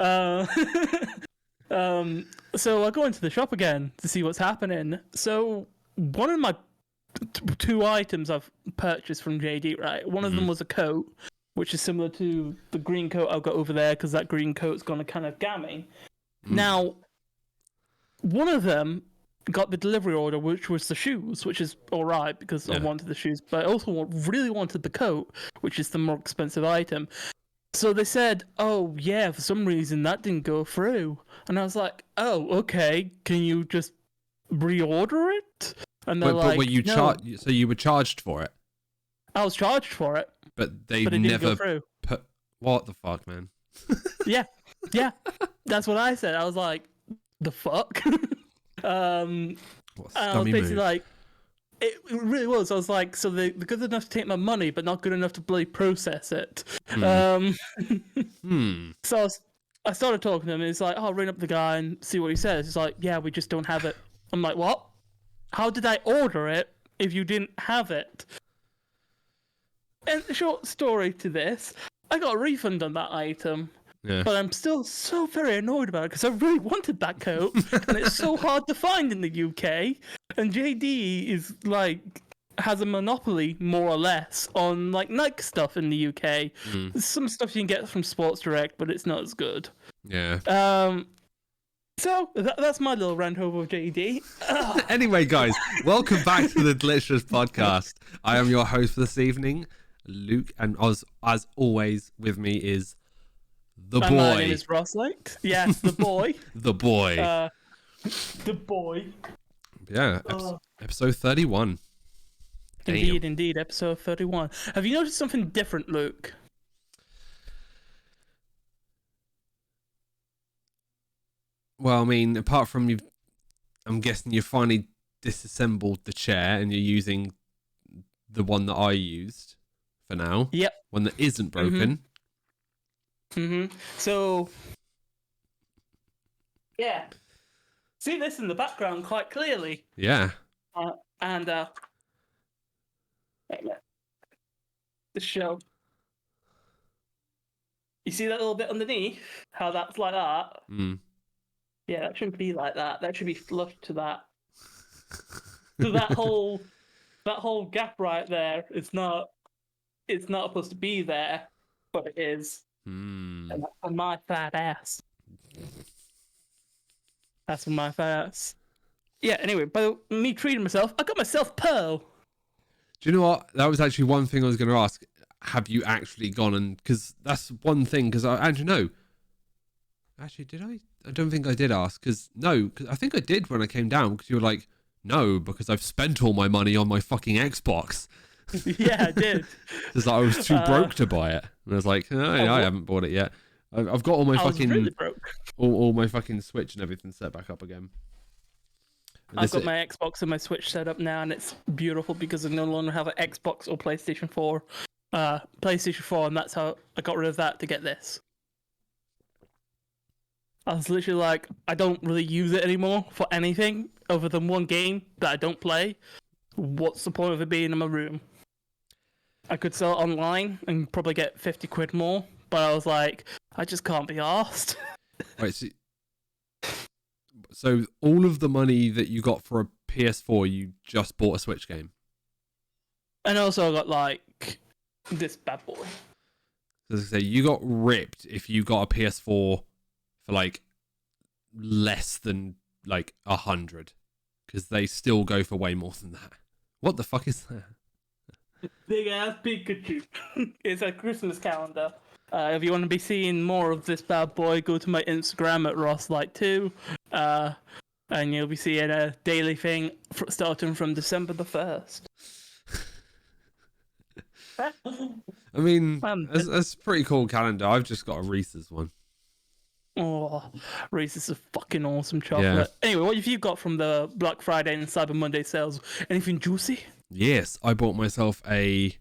Uh, so I go into the shop again to see what's happening. So one of my two items I've purchased from JD, right? One of them was a coat, which is similar to the green coat I've got over there because that green coat's gone to kind of gammy. Now, one of them got the delivery order, which was the shoes, which is all right because I wanted the shoes, but I also really wanted the coat, which is the more expensive item. So they said, "Oh yeah, for some reason that didn't go through," and I was like, "Oh, okay. Can you just reorder it?" And they're like, "But you no. So you were charged for it?" I was charged for it, but they didn't never go through. put. What the fuck, man? Yeah, that's what I said. I was like, "The fuck." And I was basically like, it really was. I was like, so they're good enough to take my money, but not good enough to bloody process it. So I started talking to him, and he's like, "Oh, ring up the guy and see what he says." He's like, "Yeah, we just don't have it." I'm like, "What? How did I order it if you didn't have it?" And short story to this, I got a refund on that item. Yeah. But I'm still so very annoyed about it because I really wanted that coat, and it's so hard to find in the UK. And JD is like has a monopoly more or less on like Nike stuff in the UK. There's some stuff you can get from Sports Direct, but it's not as good. Yeah. So that's my little rant over JD. Anyway, guys, welcome back to the Glitchless Podcast. I am your host for this evening, Luke, and as always with me is the boy. My name is Ross Light. Yes, the boy. The boy. The boy. Yeah, episode 31. Indeed, episode 31. Have you noticed something different, Luke? Well, I mean, apart from I'm guessing you finally disassembled the chair and you're using the one that I used for now. Yep. One that isn't broken. So, yeah. See this in the background quite clearly. Yeah. And the show. You see that little bit underneath? How that's like that? Yeah, that shouldn't be like that. That should be flush to that. So that whole gap right there, it's not supposed to be there, but it is. And that's on my fat ass. That's on my fat ass. Yeah, anyway, by me treating myself, I got myself Pearl. Do you know what? That was actually one thing I was going to ask. Have you actually gone and... Because that's one thing, because I actually know. Actually, did I? I don't think I did ask, because no, cause I think I did when I came down, because you were like, no, because I've spent all my money on my fucking Xbox. Yeah, I did. It's like I was too broke to buy it. And I was like, no, I haven't bought it yet. I've got all my really broke. all my fucking Switch and everything set back up again. I've got my Xbox and my Switch set up now, and it's beautiful because I no longer have an Xbox or PlayStation 4. PlayStation 4, and that's how I got rid of that to get this. I was literally like, I don't really use it anymore for anything other than one game that I don't play. What's the point of it being in my room? I could sell it online and probably get 50 quid more, but I was like, I just can't be arsed. Right, so all of the money that you got for a PS4, you just bought a Switch game? And also I got like this bad boy. As I say, you got ripped if you got a PS4 for like less than like 100, because they still go for way more than that. What the fuck is that? Big ass Pikachu. It's a Christmas calendar. If you want to be seeing more of this bad boy, go to my Instagram at RossLight2, and you'll be seeing a daily thing starting from December the 1st. I mean, that's a pretty cool calendar. I've just got a Reese's one. Oh, Reese's is fucking awesome chocolate. Yeah. Anyway, what have you got from the Black Friday and Cyber Monday sales? Anything juicy? Yes, I bought myself a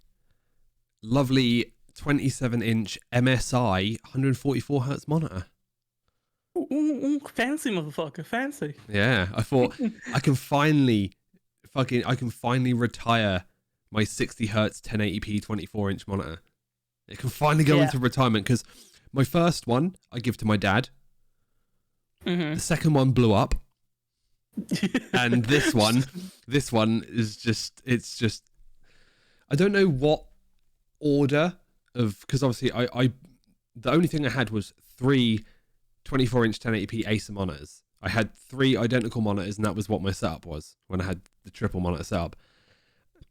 lovely 27-inch MSI 144 hertz monitor. Ooh, fancy motherfucker, fancy. Yeah, I thought I can finally retire my 60 hertz 1080p 24-inch monitor. It can finally go into retirement, because My first one I give to my dad. Mm-hmm. The second one blew up. And this one is just, it's just, I don't know what order of, because obviously I the only thing I had was 3 24-inch 1080p Acer monitors. I had 3 identical monitors, and that was what my setup was when I had the triple monitor setup.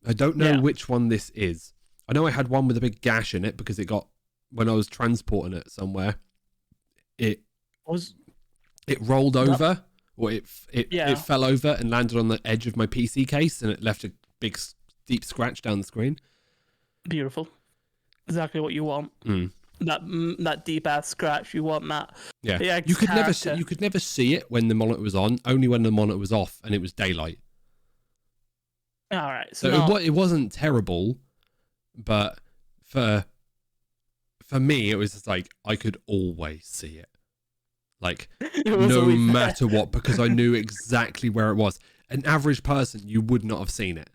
I don't know which one this is. I know I had one with a big gash in it because it got, when I was transporting it somewhere, it rolled over, or it fell over and landed on the edge of my PC case, and it left a big deep scratch down the screen. Beautiful. Exactly what you want. That deep ass scratch. You want that. Yeah. You could never see it when the monitor was on. Only when the monitor was off and it was daylight. All right. So it wasn't terrible, but for me, it was just like I could always see it. Like, no matter what, because I knew exactly where it was. An average person, you would not have seen it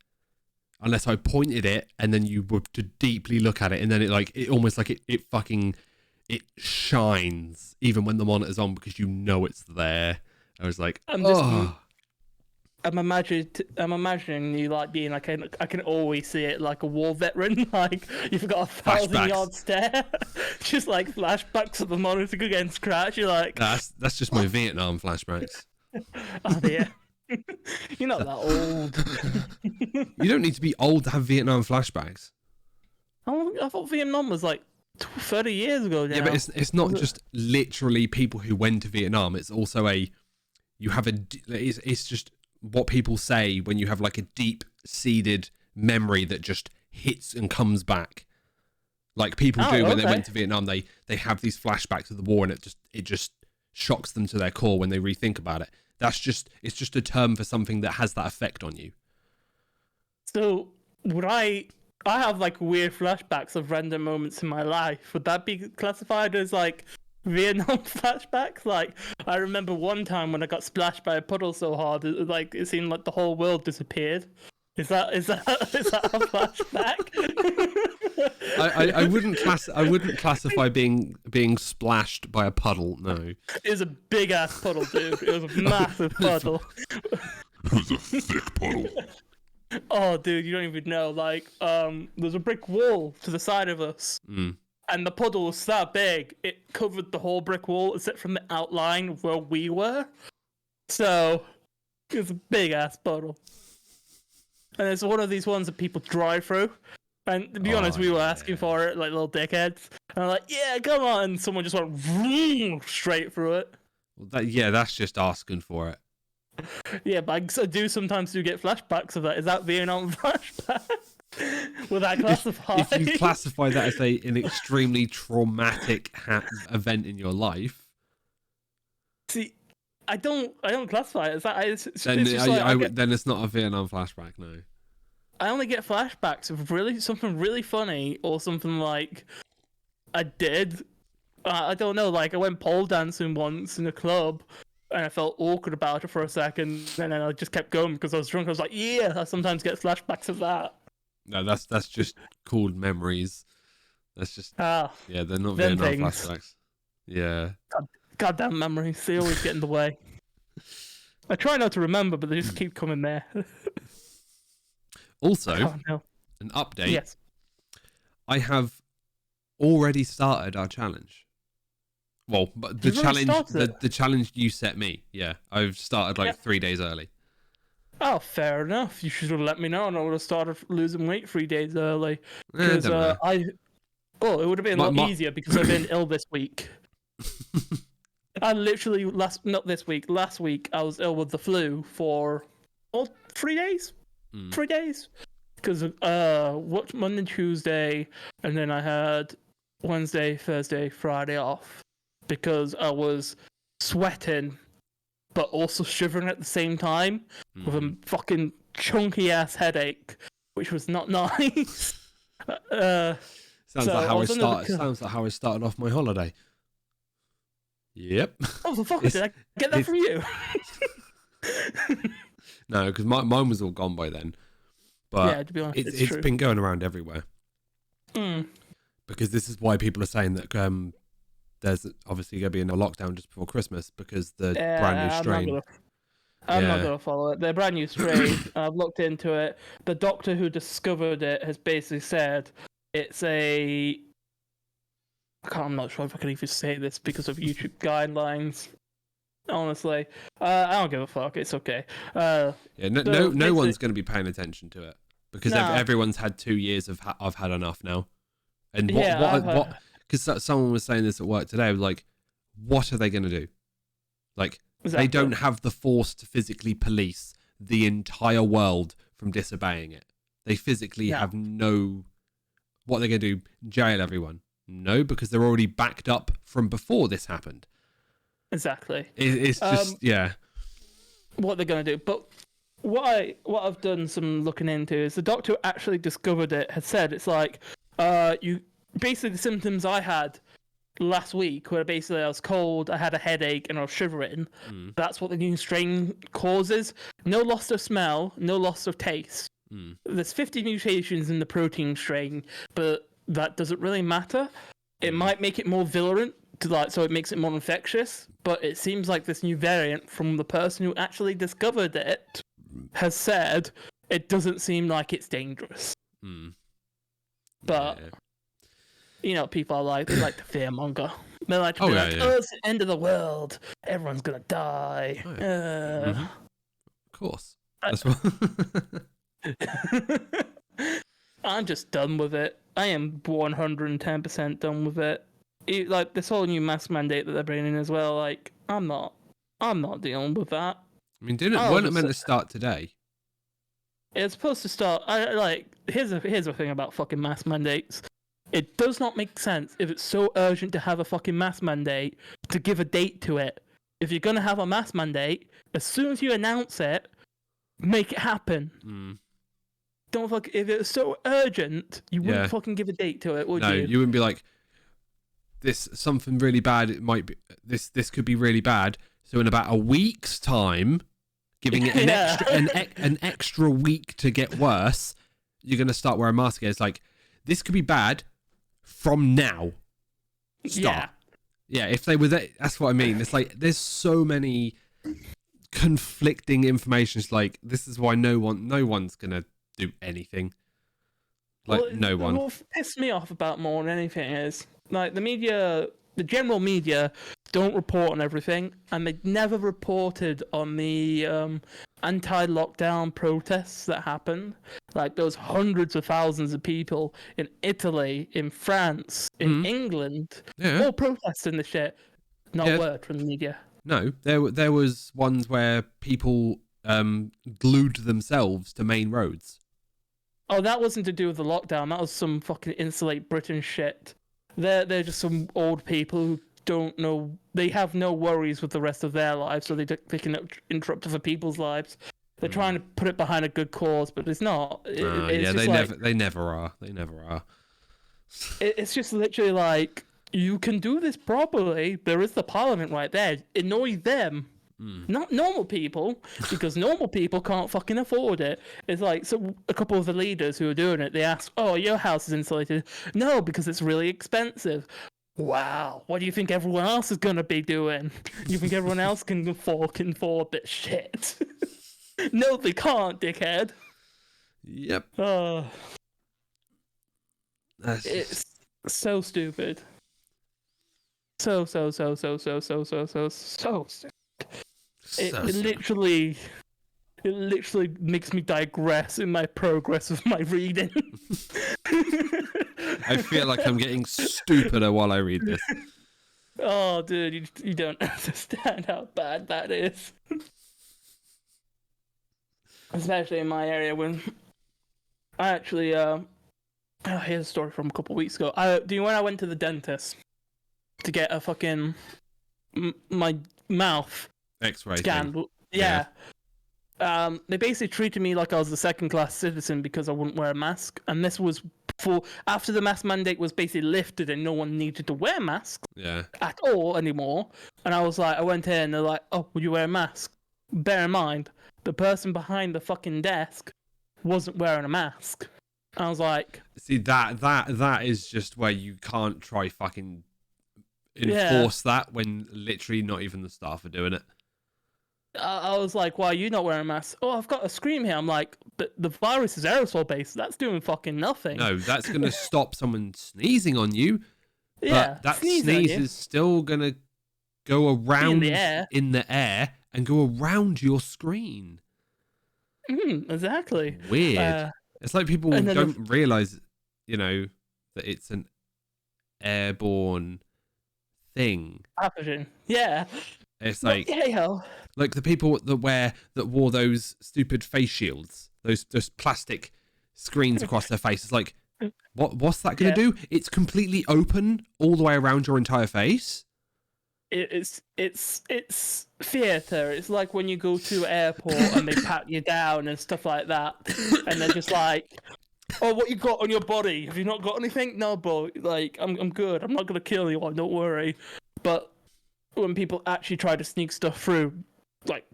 unless I pointed it, and then you were to deeply look at it, and then it almost like it shines even when the monitor's on, because you know it's there. I was like, I'm imagining you like being like I can always see it, like a war veteran, like you've got a 1,000-yard stare, just like flashbacks of the monitor getting scratched. You're like, that's just my Vietnam flashbacks. Oh dear, you're not that old. You don't need to be old to have Vietnam flashbacks. I thought Vietnam was like 30 years ago now. Yeah, but it's not just literally people who went to Vietnam. It's also it's just what people say when you have like a deep-seated memory that just hits and comes back. Like people do when they went to Vietnam, they have these flashbacks of the war, and it just shocks them to their core when they rethink about it. It's just a term for something that has that effect on you. So would I have like weird flashbacks of random moments in my life. Would that be classified as like Vietnam flashbacks? Like, I remember one time when I got splashed by a puddle so hard, it seemed like the whole world disappeared. Is that a flashback? I wouldn't classify being splashed by a puddle. No, it was a big ass puddle, dude. It was a massive puddle. It was a thick puddle. Oh, dude, you don't even know. Like, there's a brick wall to the side of us. And the puddle was that big, it covered the whole brick wall except from the outline of where we were. So, it was a big-ass puddle. And it's one of these ones that people drive through. And to be honest, we were asking for it like little dickheads. And I'm like, yeah, come on. And someone just went vroom, straight through it. Well, that's just asking for it. Yeah, but I do sometimes get flashbacks of that. Is that Vietnam flashback? Will that classify? If you classify that as an extremely traumatic event in your life, see, I don't classify it as that. Then it's not a Vietnam flashback. No, I only get flashbacks of something really funny or something like I did. I don't know. Like I went pole dancing once in a club. And I felt awkward about it for a second, and then I just kept going because I was drunk. I was like, yeah, I sometimes get flashbacks of that. No, that's just called memories. That's just they're not Vietnam flashbacks. Yeah. Goddamn memories, they always get in the way. I try not to remember, but they just keep coming there. Also, an update. Yes. I have already started our challenge. Well, but the challenge you set me. Yeah, I've started 3 days early. Oh, fair enough. You should have let me know, and I would have started losing weight 3 days early. Because it would have been a lot easier because I've been ill this week. I literally last week I was ill with the flu for 3 days. 3 days. Because Monday, Tuesday, and then I had Wednesday, Thursday, Friday off. Because I was sweating, but also shivering at the same time with a fucking chunky ass headache, which was not nice. Sounds like how I started off my holiday. Yep. Oh, the fuck did I get that from you? No, because mine was all gone by then. But yeah, to be honest, it's been going around everywhere. Mm. Because this is why people are saying that there's obviously going to be another lockdown just before Christmas because the brand new strain. I'm not going to follow it. They're brand new strain. I've looked into it. The doctor who discovered it has basically said it's a... I'm not sure if I can even say this because of YouTube guidelines. Honestly, I don't give a fuck. It's okay. No one's going to be paying attention to it because everyone's had 2 years of I've had enough now. And what? Because someone was saying this at work today. Like, what are they going to do? Like, They don't have the force to physically police the entire world from disobeying it. They physically have no. What they're going to do? Jail everyone? No, because they're already backed up from before this happened. Exactly. It's just what they're going to do. But what I've done some looking into is the doctor who actually discovered it had said it's like you basically the symptoms I had last week where basically I was cold, I had a headache, and I was shivering. That's what the new strain causes. No loss of smell, no loss of taste. There's 50 mutations in the protein strain, but that doesn't really matter. It might make it more virulent, so it makes it more infectious, but it seems like this new variant from the person who actually discovered it has said it doesn't seem like it's dangerous. But people are like, they like to fearmonger. They like to be oh, it's the end of the world. Everyone's gonna die. Of course. That's what... I'm just done with it. I am 110% done with it. Like this whole new mask mandate that they're bringing in as well. Like I'm not dealing with that. I mean, weren't it meant to start today? It's supposed to start. Here's the thing about fucking mask mandates. It does not make sense if it's so urgent to have a fucking mask mandate to give a date to it. If you're gonna have a mask mandate, as soon as you announce it, make it happen. Don't if it was so urgent, you wouldn't fucking give a date to it, would you? No, you wouldn't be like, this something really bad. It might be this could be really bad. So in about a week's time, giving it an extra week to get worse, you're gonna start wearing masks again. It's like this could be bad from now. Start. Yeah. If they were there, that's what I mean. It's like there's so many conflicting information. It's like this is why no one's gonna do anything. No one. What pissed me off about more than anything is like the media, the general media, don't report on everything, and they never reported on the anti-lockdown protests that happened. Like those hundreds of thousands of people in Italy, in France, in England, all protesting the shit. Not a word from the media. No, there was ones where people glued themselves to main roads. Oh, that wasn't to do with the lockdown. That was some fucking insulate Britain shit. They're just some old people who don't know. They have no worries with the rest of their lives, so they can interrupt other people's lives. They're trying to put it behind a good cause, but it's not. They never are. It's just literally like, you can do this properly. There is the parliament right there. Annoy them. Not normal people, because normal people can't fucking afford it. It's like, so a couple of the leaders who are doing it, they ask, oh, your house is insulated. No, because it's really expensive. Wow, what do you think everyone else is going to be doing? You think everyone else can afford this shit? No, they can't, dickhead. Yep. It's so stupid. So stupid. It literally makes me digress in my progress of my reading. I feel like I'm getting stupider while I read this. Oh, dude, you don't understand how bad that is. Especially in my area when I actually here's a story from a couple of weeks ago. Do you know when I went to the dentist to get a fucking my mouth X-ray scanned? thing. Yeah. They basically treated me like I was a second-class citizen because I wouldn't wear a mask, and this was after the mask mandate was basically lifted and no one needed to wear masks at all anymore. And I was like, I went in and they're like, oh, would you wear a mask? Bear in mind, the person behind the fucking desk wasn't wearing a mask. I was like, see, that is just where you can't try fucking enforce that when literally not even the staff are doing it. I was like, why are you not wearing a mask? Oh, I've got a scream here. I'm like, but the virus is aerosol based. That's doing fucking nothing. No, that's going to stop someone sneezing on you. Yeah, but that sneeze is still going to go around in the air and go around your screen. Exactly. Weird. It's like people don't realise, that it's an airborne thing. Pathogen. Yeah. It's like, hey ho. Like the people that wore those stupid face shields, those plastic screens across their face. It's like, what's that going to do? It's completely open all the way around your entire face. It's theatre. It's like when you go to an airport and they pat you down and stuff like that, and they're just like, "Oh, what you got on your body? Have you not got anything? No, bro. Like, I'm good. I'm not gonna kill you. Don't worry." But when people actually try to sneak stuff through, like,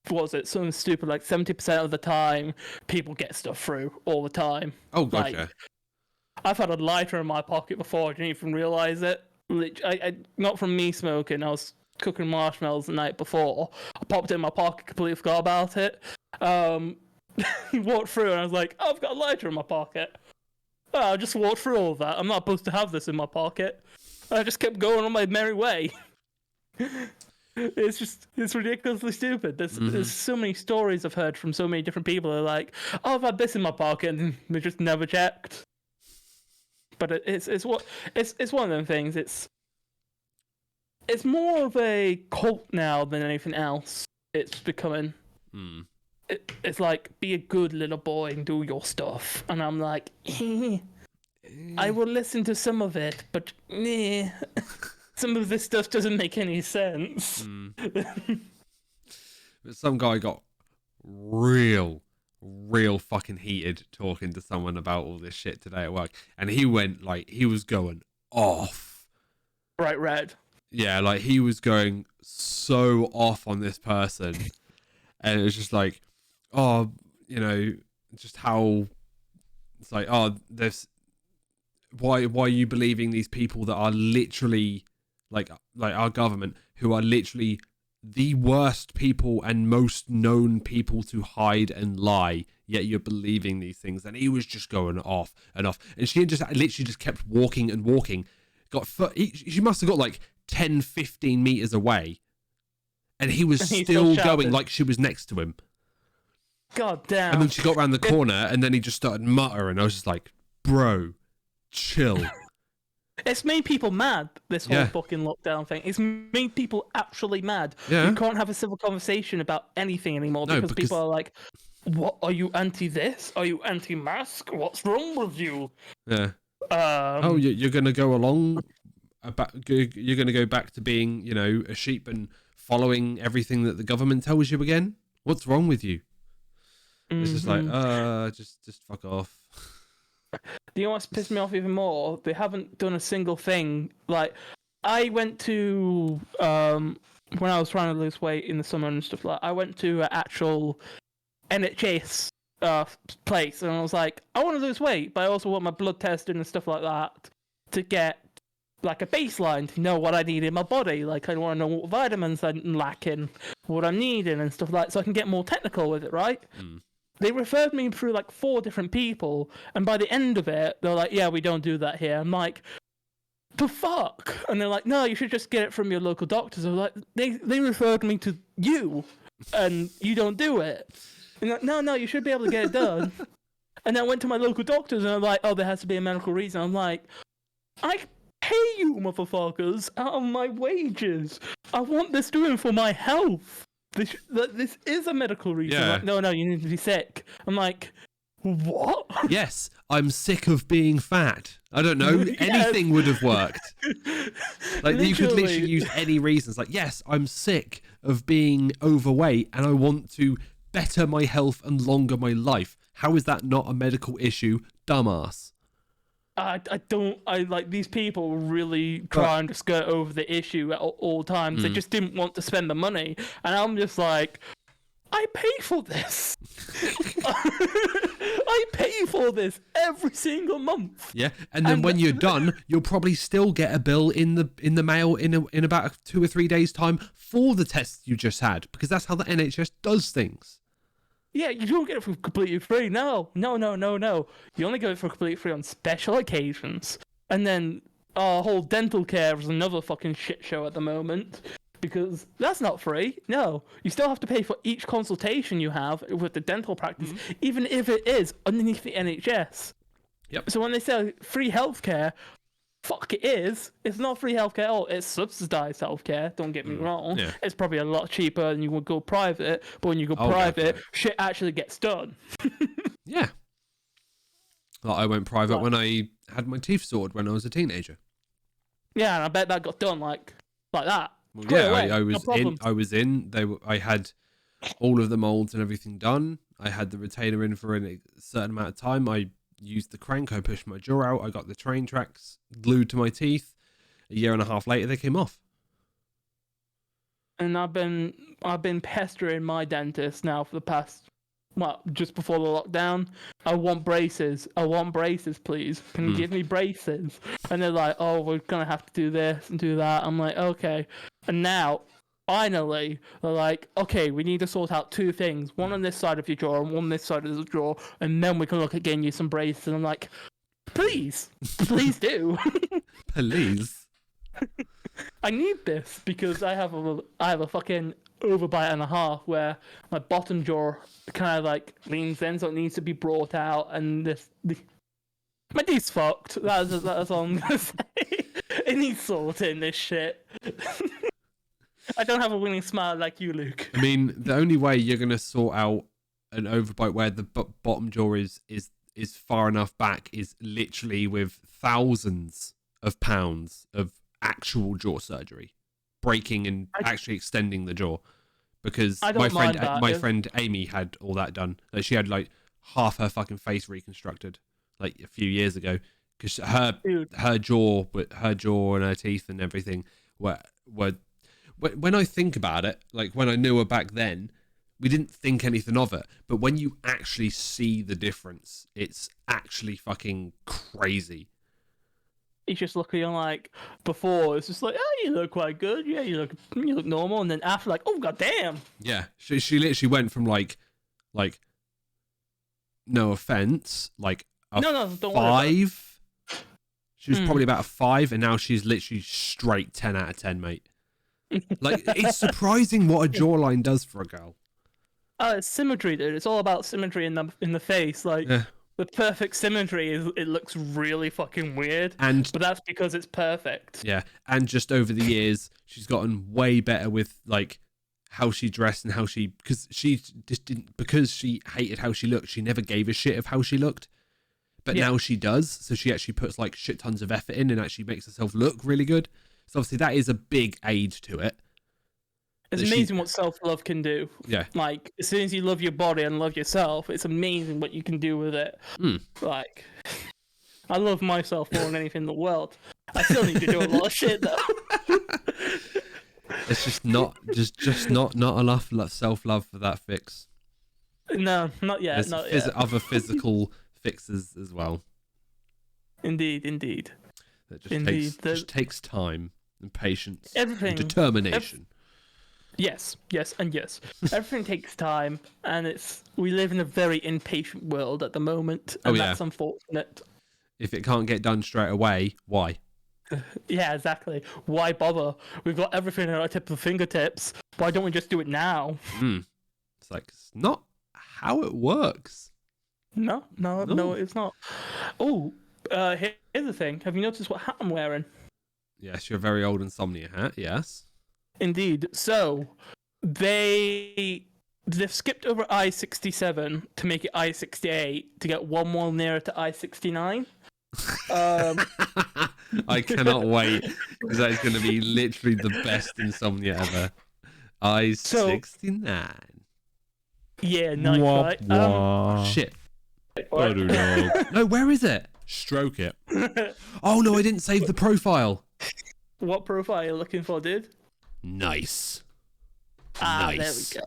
what was it? Something stupid. Like 70% of the time, people get stuff through all the time. Oh, gotcha. Like, I've had a lighter in my pocket before. I didn't even realize it. I not from me smoking. I was cooking marshmallows the night before. I popped it in my pocket, completely forgot about it. Walked through and I was like, oh, I've got a lighter in my pocket. Oh, I just walked through all of that. I'm not supposed to have this in my pocket. I just kept going on my merry way. It's ridiculously stupid. There's so many stories I've heard from so many different people who are like, oh, I've had this in my pocket, and they just never checked. But it's one of them things. It's more of a cult now than anything else. It's becoming. It's like, be a good little boy and do your stuff, and I'm like, I will listen to some of it, but some of this stuff doesn't make any sense. But some guy got real fucking heated talking to someone about all this shit today at work, and he was going off. Bright red. Yeah, like he was going so off on this person, and it was just like, oh, just how it's like, oh, there's why are you believing these people that are literally like our government, who are literally the worst people and most known people to hide and lie, yet you're believing these things? And he was just going off and off, and she just literally just kept walking and walking. She must have got like 10-15 meters away, and he was still going like she was next to him. God damn. And then she got around the corner, and then he just started muttering. I was just like, bro, chill. It's made people mad, this whole fucking lockdown thing. It's made people actually mad. Yeah. You can't have a civil conversation about anything anymore because people are like, what, are you anti-this? Are you anti-mask? What's wrong with you? Yeah. You're going to go along? You're going to go back to being, a sheep and following everything that the government tells you again? What's wrong with you? It's just like, just fuck off. Do you know what's pissed me off even more? They haven't done a single thing. Like, I went to, when I was trying to lose weight in the summer and stuff like that, I went to an actual NHS place, and I was like, I want to lose weight, but I also want my blood tested and stuff like that to get like a baseline to know what I need in my body. Like, I want to know what vitamins I'm lacking, what I'm needing and stuff like that, so I can get more technical with it, right? They referred me through like 4 different people, and by the end of it, they're like, yeah, we don't do that here. I'm like, the fuck? And they're like, no, you should just get it from your local doctors. I was like, they referred me to you, and you don't do it. And like, no, you should be able to get it done. And I went to my local doctors, and I'm like, oh, there has to be a medical reason. I'm like, I pay you motherfuckers out of my wages. I want this doing for my health. This is a medical reason. Yeah. Like, no, you need to be sick. I'm like, what? Yes, I'm sick of being fat. I don't know. Yes. Anything would have worked. Like, you could literally use any reasons. Like, yes, I'm sick of being overweight and I want to better my health and longer my life. How is that not a medical issue, dumbass? I like, these people really trying to skirt over the issue at all times. They just didn't want to spend the money, and I'm just like, I pay for this. I pay for this every single month. Yeah, and then when you're done, you'll probably still get a bill in the mail in about 2 or 3 days' time for the tests you just had, because that's how the NHS does things. Yeah, you don't get it for completely free. No. You only get it for completely free on special occasions. And then whole dental care is another fucking shit show at the moment. Because that's not free. No, you still have to pay for each consultation you have with the dental practice, even if it is underneath the NHS. Yep. So when they say free healthcare, fuck it is. It's not free healthcare at all. It's subsidized healthcare. Don't get me wrong. Yeah. It's probably a lot cheaper than you would go private. But when you go private, shit actually gets done. Yeah. Like I went private when I had my teeth sorted when I was a teenager. Yeah, and I bet that got done like that. Well, yeah, I was in. I had all of the molds and everything done. I had the retainer in for a certain amount of time. I used the crank. I pushed my jaw out. I got the train tracks glued to my teeth. A year and a half later, they came off. And I've been pestering my dentist now for the past, just before the lockdown. I want braces, please. Can you give me braces? And they're like, oh, we're going to have to do this and do that. I'm like, okay. And now, finally, they're like, okay, we need to sort out 2 things. One on this side of your jaw and one on this side of the jaw. And then we can look at getting you some braces. And I'm like, please do. Please. I need this because I have a fucking overbite and a half where my bottom jaw kind of like leans in, so it needs to be brought out, and my teeth's fucked. That's all I'm gonna say. It needs sorting, this shit. I don't have a winning smile like you, Luke. I mean, the only way you're gonna sort out an overbite where the bottom jaw is far enough back is literally with thousands of pounds of actual jaw surgery, breaking and actually extending the jaw. Because my friend Amy had all that done. Like, she had like half her fucking face reconstructed like a few years ago, because her jaw and her teeth and everything were. When I think about it, like when I knew her back then, we didn't think anything of it. But when you actually see the difference, it's actually fucking crazy. He's just looking like before. It's just like, oh, you look quite good. Yeah, you look normal. And then after, like, oh goddamn. Yeah, she literally went from like, no offense, like don't 5. She was probably about a 5, and now she's literally straight 10 out of 10, mate. Like, it's surprising what a jawline does for a girl. It's symmetry, dude. It's all about symmetry in the face. Like. Yeah. The perfect symmetry is it looks really fucking weird, but that's because it's perfect. Yeah, and just over the years, she's gotten way better with like how she dressed and how because she hated how she looked. She never gave a shit of how she looked, but now she does. So she actually puts like shit tons of effort in and actually makes herself look really good. So obviously that is a big aid to it. It's amazing what self-love can do. Yeah. Like, as soon as you love your body and love yourself, it's amazing what you can do with it. Like, I love myself more than anything in the world. I still need to do a lot of shit, though. It's just not enough self-love for that fix. No, not yet. There's other physical fixes as well. Indeed. That just takes time and patience. Everything. And determination. Yes. Everything takes time, and we live in a very impatient world at the moment, and that's unfortunate. If it can't get done straight away, why? Yeah, exactly. Why bother? We've got everything at our tip of the fingertips. Why don't we just do it now? It's like, it's not how it works. No, it's not. Oh, here's the thing. Have you noticed what hat I'm wearing? Yes, your very old insomnia hat, yes. Indeed. So, they've skipped over I-67 to make it I-68 to get one more nearer to I-69. I cannot wait, because that is going to be literally the best insomnia ever. I-69. Yeah, nice, right? Shit. I don't know. No, where is it? Stroke it. Oh, no, I didn't save the profile. What profile are you looking for, dude? Nice. There we go.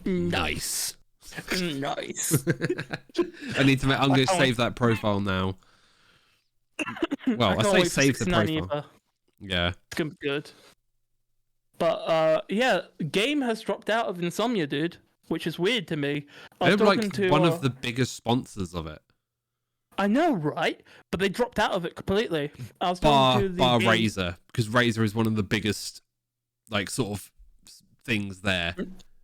Nice. Nice. I need to. I'm going to save that profile now. Well, I say save the profile. Either. Yeah, It's gonna be good. But yeah, Game has dropped out of Insomnia, dude, which is weird to me. they're like one of the biggest sponsors of it. I know, right? But they dropped out of it completely. I was bar talking to the Razer, because Razer is one of the biggest, like, sort of things there.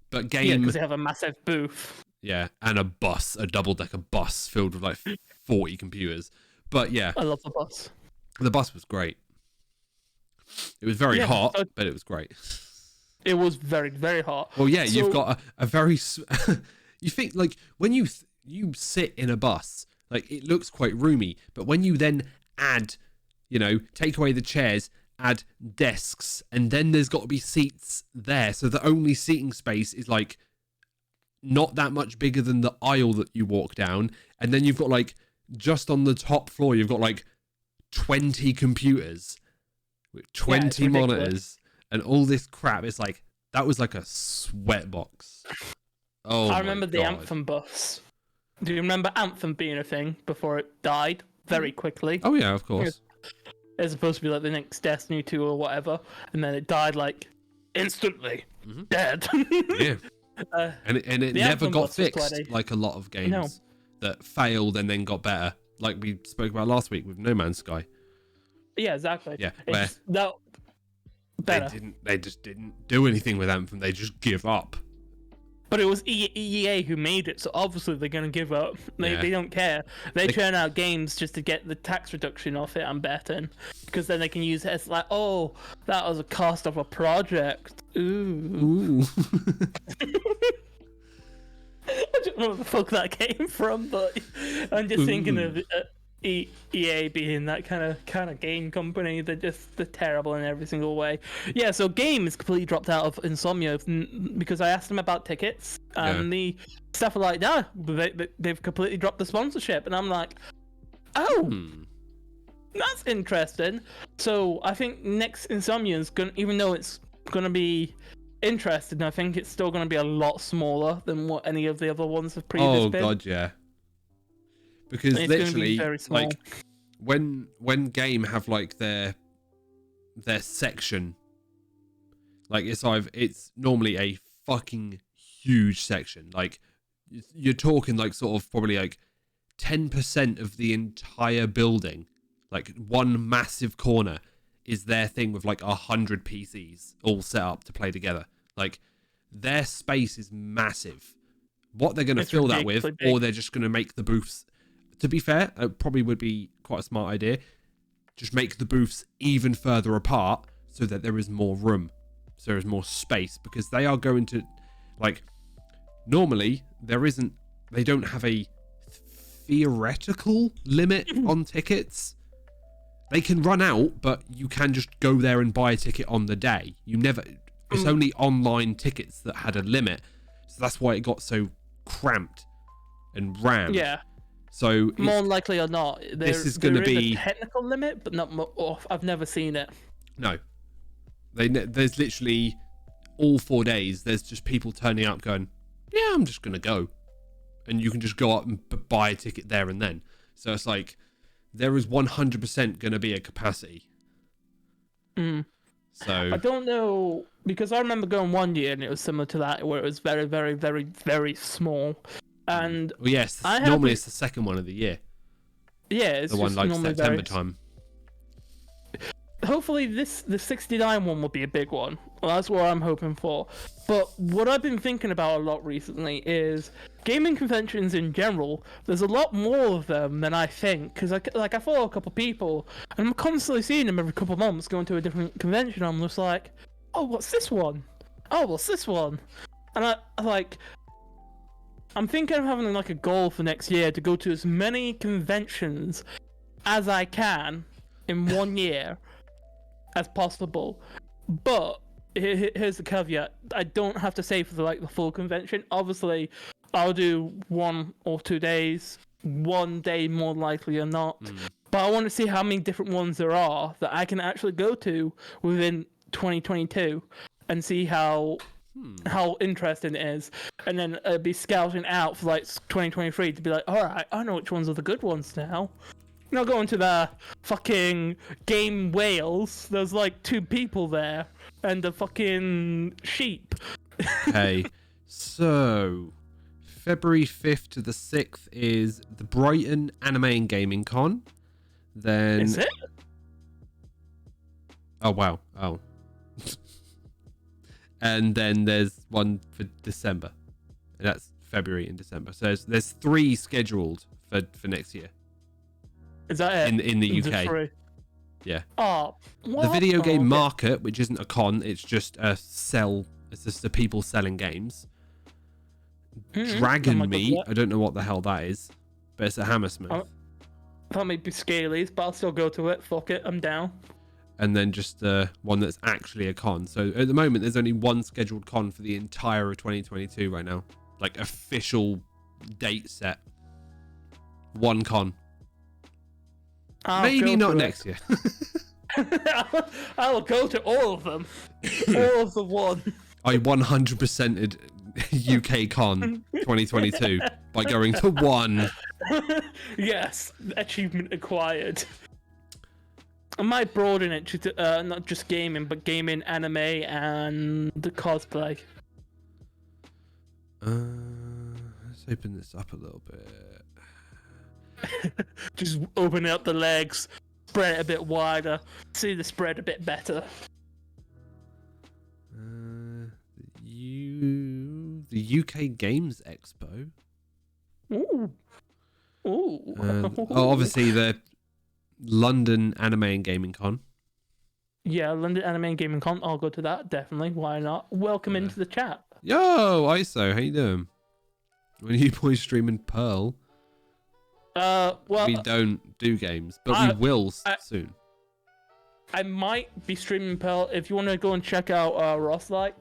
But Game, because they have a massive booth. Yeah, and a double-decker bus filled with like 40 computers. But yeah, I love the bus. The bus was great. It was very hot, but it was great. It was very, very hot. Well, yeah, you've got a very... you think, like, when you sit in a bus, like, it looks quite roomy, but when you then add, take away the chairs, add desks, and then there's got to be seats there, so the only seating space is, like, not that much bigger than the aisle that you walk down, and then you've got, like, just on the top floor, you've got, like, 20 computers with 20 monitors and all this crap. It's like, that was like a sweat box. Oh, I remember the Anthem bus. Do you remember Anthem being a thing before it died very quickly? Oh yeah, of course. It was supposed to be like the next Destiny 2 or whatever, and then it died like instantly. Dead. Yeah. And it never got fixed like a lot of games that failed and then got better, like we spoke about last week with No Man's Sky. Yeah, exactly. Yeah, better. They just didn't do anything with Anthem. They just give up. But it was EA who made it, so obviously they're gonna give up. They don't care. They churn out games just to get the tax reduction off it. I'm betting, because then they can use it as like, oh, that was a cost of a project. Ooh. I don't know where the fuck that came from, but I'm just thinking of EA being that kind of game company. They're terrible in every single way. Yeah, so Game is completely dropped out of Insomnia because I asked them about tickets, and the stuff are like, nah, they've completely dropped the sponsorship, and I'm like, that's interesting. So I think next Insomnia is gonna, even though it's gonna be interesting, I think it's still gonna be a lot smaller than what any of the other ones have previously been. Oh god, yeah. Because literally, like, when Game have like their section, like it's normally a fucking huge section. Like, you're talking like sort of probably like 10% of the entire building, like one massive corner, is their thing with like 100 PCs all set up to play together. Like, their space is massive. What they're going to fill that with, or they're just going to make the booths. To be fair, it probably would be quite a smart idea. Just make the booths even further apart so that there is more room, so there is more space, because they are going to, like, normally they don't have a theoretical limit on tickets. They can run out, but you can just go there and buy a ticket on the day. It's only online tickets that had a limit, so that's why it got so cramped and rammed. Yeah. So more likely or not, this is going to be a technical limit, but not. I've never seen it. No, there's literally all 4 days. There's just people turning up, going, "Yeah, I'm just going to go," and you can just go up and buy a ticket there and then. So it's like there is 100% going to be a capacity. So I don't know, because I remember going one year and it was similar to that, where it was very, very, very, very small. And well, yes, normally it's the second one of the year. Yeah, it's the one like September time. Hopefully the 69 one will be a big one. Well, that's what I'm hoping for. But what I've been thinking about a lot recently is gaming conventions in general. There's a lot more of them than I think, because I follow a couple people and I'm constantly seeing them every couple of months going to a different convention. I'm just like, oh, what's this one? Oh, what's this one? And I'm thinking of having like a goal for next year to go to as many conventions as I can in 1 year as possible. But here's the caveat: I don't have to stay for the full convention. Obviously, I'll do 1 or 2 days, 1 day more likely or not. But I want to see how many different ones there are that I can actually go to within 2022 and see how how interesting it is, and then be scouting out for like 2023 to be like, all right, I know which ones are the good ones now. Not going to the fucking Game Wales. There's like 2 people there, and the fucking sheep. Okay, so February 5th to the 6th is the Brighton Anime and Gaming Con. Then Is it? Oh wow. Oh. And then there's one for December. And that's February and December. So there's 3 scheduled for next year. Is that it? In the Just UK. 3? Yeah. Oh, what? The video game okay. market, which isn't a con, it's just a sell. It's just the people selling games. Dragon Oh my God, Meat. what? I don't know what the hell that is, but it's a Hammersmith. Oh. That might be Scalies, but I'll still go to it. Fuck it, I'm down. And then just the one that's actually a con. So at the moment, there's only one scheduled con for the entire of 2022 right now. Like official date set. One con. Maybe not next year. I'll go to all of them. All of the one. I 100%ed UK Con 2022 by going to one. Yes, achievement acquired. I might broaden it to not just gaming, but gaming, anime, and the cosplay. Let's open this up a little bit. Just open up the legs, spread it a bit wider, see the spread a bit better. The UK Games Expo. Ooh. Ooh. Obviously the London Anime and Gaming Con. Yeah, London Anime and Gaming Con. I'll go to that, definitely. Why not? Welcome into the chat. Yo, ISO, how you doing? When you boys streaming Pearl? Well, We don't do games, but we will soon. I might be streaming Pearl. If you want to go and check out Rothlight,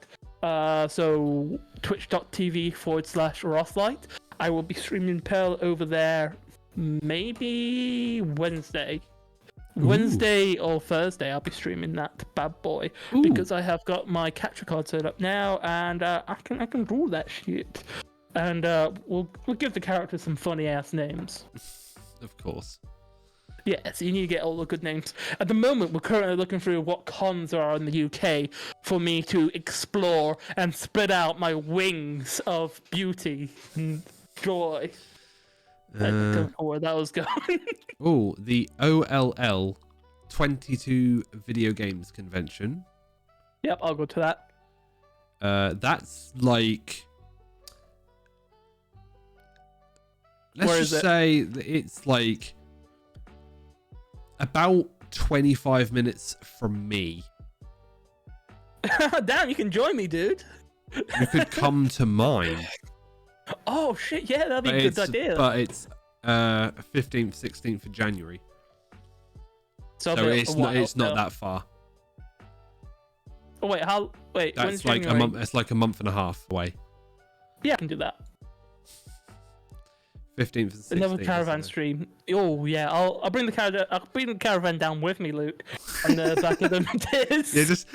so twitch.tv/Rothlight. I will be streaming Pearl over there maybe Wednesday. Ooh. Wednesday or Thursday, I'll be streaming that bad boy. Ooh. Because I have got my capture card set up now, and I can draw that shit. And we'll give the characters some funny ass names. Of course. Yes, you need to get all the good names. At the moment, we're currently looking through what cons are in the UK for me to explore and spread out my wings of beauty and joy. I don't know where that was going. Oh, the OLL 22 Video Games Convention. Yep, I'll go to that. That's like... Let's Where just is it? say that it's like about 25 minutes from me. Damn, you can join me, dude. You could come to mine. Oh shit, yeah, that'd be a good idea. But it's 15th, 16th of January. So it's not that far. Oh wait, when's That's like January? a month. It's like a month and a half away. Yeah, I can do that. 15th and 16th. Another caravan stream. Oh yeah, I'll bring the caravan. I'll bring the caravan down with me, Luke, on the back of the stairs. Yeah, just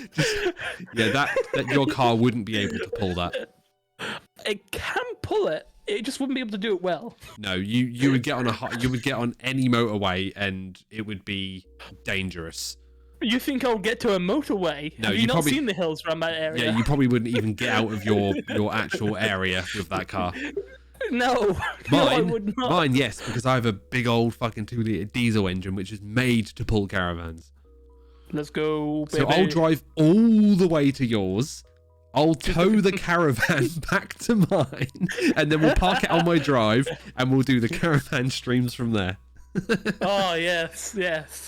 that your car wouldn't be able to pull that. It can pull it. It just wouldn't be able to do it well. No, you would get on any motorway and it would be dangerous. You think I'll get to a motorway? No, Have you you not probably- seen the hills around that area? Yeah, you probably wouldn't even get out of your actual area with that car. No, no, I Mine, would not. mine, yes, because I have a big old fucking 2-litre diesel engine which is made to pull caravans. Let's go, baby. So I'll drive all the way to yours. I'll tow the caravan back to mine, and then we'll park it on my drive, and we'll do the caravan streams from there. Oh yes,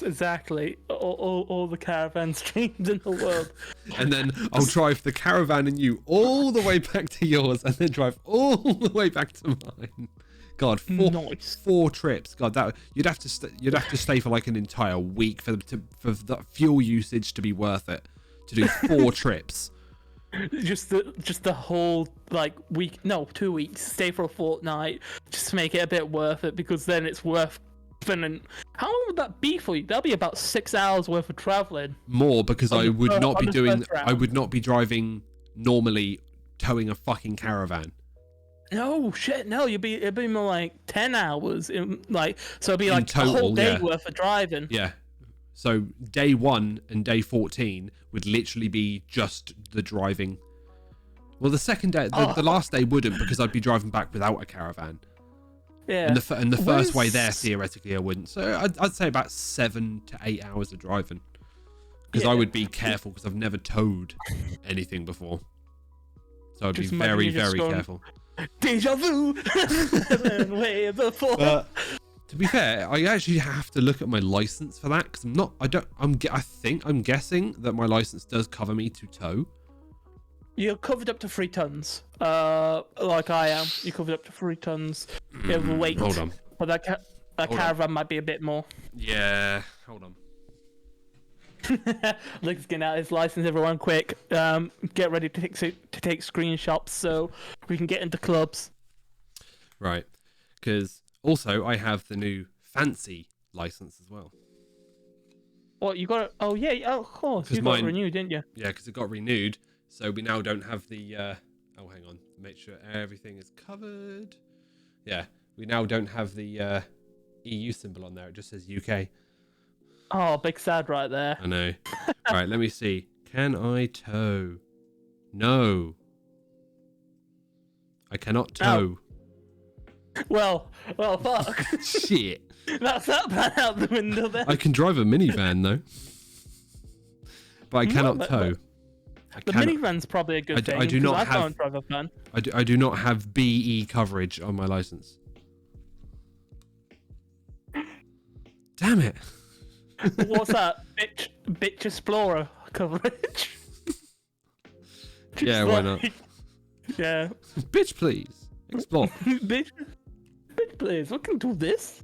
exactly. All the caravan streams in the world. And then I'll drive the caravan and you all the way back to yours, and then drive all the way back to mine. God, Nice. 4 trips. God, that you'd have to stay for like an entire week for the fuel usage to be worth it. To do 4 trips. Just the whole like week, no, 2 weeks. Stay for a fortnight, just to make it a bit worth it, because then it's worth spending. How long would that be for you? That'll be about 6 hours worth of traveling. More, because I would not be on the doing. first round. I would not be driving normally towing a fucking caravan. No shit, no. It'd be more like 10 hours. So it'd be like total, a whole day yeah. worth of driving. Yeah. So day 1 and day 14 would literally be just the driving. Well, the second day, the last day wouldn't, because I'd be driving back without a caravan. Yeah. And the first way there, theoretically, I wouldn't. So I'd say about 7 to 8 hours of driving. Because I would be careful, because I've never towed anything before. So I'd Just be imagine very, you just very going, careful. Deja vu! Way before. To be fair, I actually have to look at my license for that, because I'm guessing that my license does cover me to tow. You're covered up to 3 tons. Like I am. You're covered up to 3 tons. You have a weight. Hold on. But that caravan might be a bit more. Yeah, hold on. Luke's getting out his license, everyone, quick. Get ready to take screenshots so we can get into clubs. Right. Because also I have the new fancy license as well. What, you got it? Oh, yeah, of course. You got it renewed, didn't you? Yeah, because it got renewed. So we now don't have the... oh, hang on. Make sure everything is covered. Yeah, we now don't have the EU symbol on there. It just says UK. Oh, big sad right there. I know. Right, let me see. Can I tow? No. I cannot tow. Well, fuck. Shit. That's that plan out the window then. I can drive a minivan, though. But I cannot tow. The minivan's probably a good thing. I do not I have... can't drive a van. I do not have BE coverage on my license. Damn it. What's that? Bitch Explorer coverage? Yeah, why not? Yeah. Bitch, please. Explore. bitch, please. We can do this.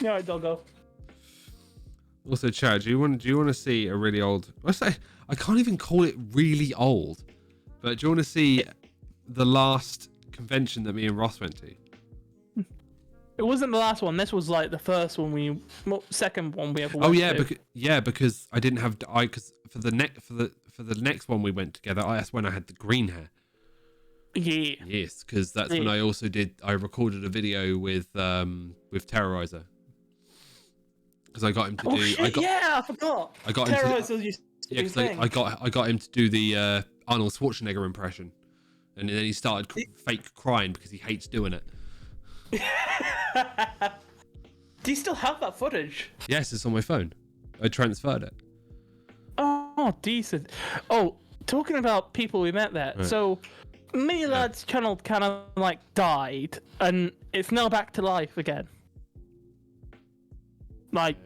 Yeah, right, doggo. Also, Chad, do you want to see a really old... I can't even call it really old. But do you want to see the last convention that me and Ross went to? It wasn't the last one. This was like the first one second one we ever went to. Because I didn't have because for the next one we went together. That's when I had the green hair. Yeah. Yes, because that's when I also I recorded a video with Terrorizer. Because I got him to do. I forgot. I got Terrorizer him to. I got him to do the Arnold Schwarzenegger impression, and then he started fake crying because he hates doing it. Do you still have that footage? Yes, it's on my phone. I transferred it. Oh, decent. Oh, talking about people we met there. Right. So, Mini Lad's channel kind of like died, and it's now back to life again. Like,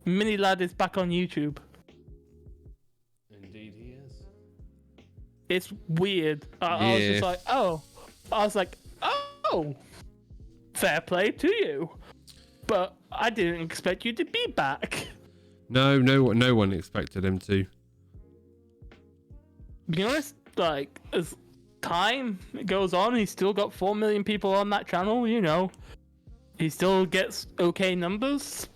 Mini Lad is back on YouTube. Indeed, he is. It's weird. I was just like, oh. I was like, oh, fair play to you. But I didn't expect you to be back. No one expected him to. To be honest, like, as time goes on, he's still got 4 million people on that channel, you know. He still gets okay numbers.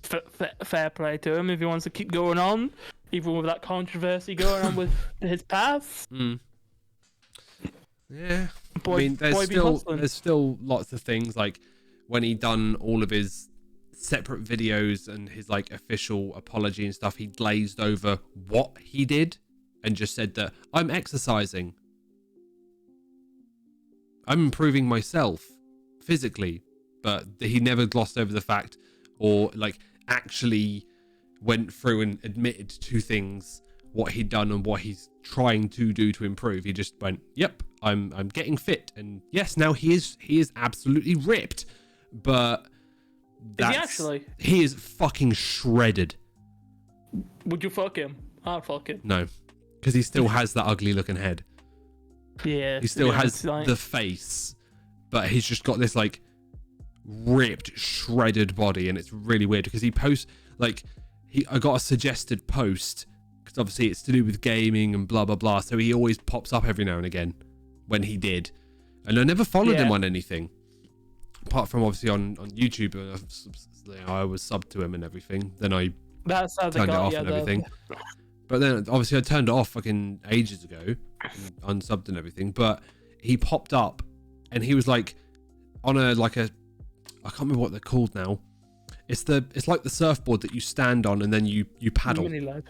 Fair play to him if he wants to keep going on, even with that controversy going on with his past. Mm. Yeah. I mean, there's still lots of things, like when he done all of his separate videos and his like official apology and stuff, he glazed over what he did and just said that I'm exercising. I'm improving myself physically, but he never glossed over the fact or like actually went through and admitted to things, what he'd done and what he's trying to do to improve. He just went, yep, I'm getting fit, and yes, now he is absolutely ripped, but is he actually? He is fucking shredded. Would you fuck him? I'd fuck him. No, because he still has that ugly looking head. Yeah. He still has the face, but he's just got this like ripped, shredded body, and it's really weird because he posts like I got a suggested post because obviously it's to do with gaming and blah blah blah, so he always pops up every now and again when he did, and I never followed him on anything apart from obviously on YouTube. I was subbed to him and everything, then I turned it off and everything. But then obviously I turned it off fucking ages ago, and unsubbed and everything. But he popped up, and he was like on a I can't remember what they're called now. It's like the surfboard that you stand on and then you paddle. Mini lad.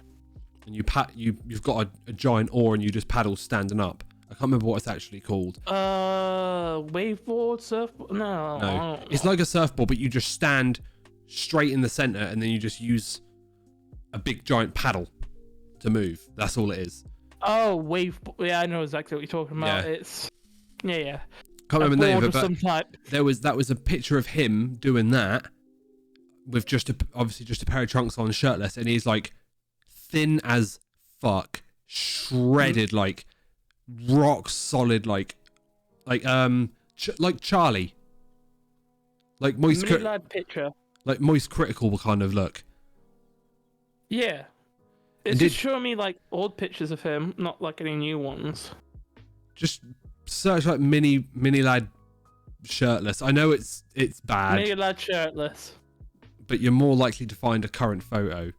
And you've got a giant oar and you just paddle standing up. I can't remember what it's actually called. Waveboard, surfboard? No. It's like a surfboard, but you just stand straight in the center and then you just use a big giant paddle to move. That's all it is. Oh, waveboard. Yeah, I know exactly what you're talking about. Yeah. It's yeah. Can't remember the name of it, some but type. that was a picture of him doing that with obviously just a pair of trunks on, shirtless, and he's like thin as fuck, shredded, like rock solid, like Charlie, like moist, Mini lad picture. like moist critical kind of look. Yeah. It's just showing me like old pictures of him, not like any new ones. Just search like mini lad shirtless. I know it's bad, Mini lad shirtless. but you're more likely to find a current photo.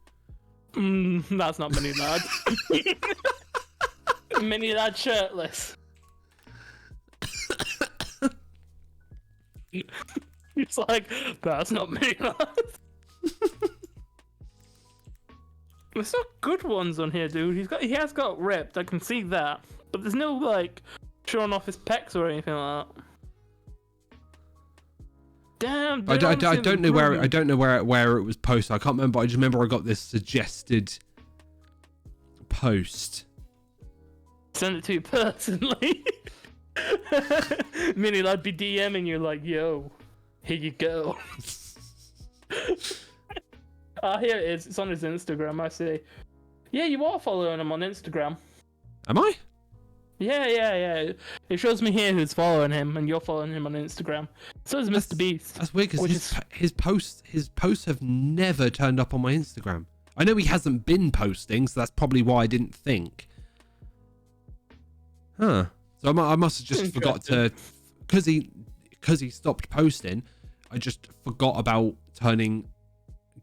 That's not mini lad. Mini lad shirtless. It's like, that's not mini lad. There's some good ones on here, dude. He has got ripped. I can see that, but there's no like showing off his pecs or anything like that. Damn, dude, I don't know where it was posted. I can't remember. I just remember I got this suggested post. Send it to you personally. Mini lad be DMing you like, yo, here you go. Here it is. It's on his Instagram. I see. Yeah, you are following him on Instagram. Am I? Yeah. It shows me here who's following him, and you're following him on Instagram. So is Mr. Beast. That's weird because his posts have never turned up on my Instagram. I know he hasn't been posting, so that's probably why I didn't think. Huh. So I must have just forgot to, because he stopped posting. I just forgot about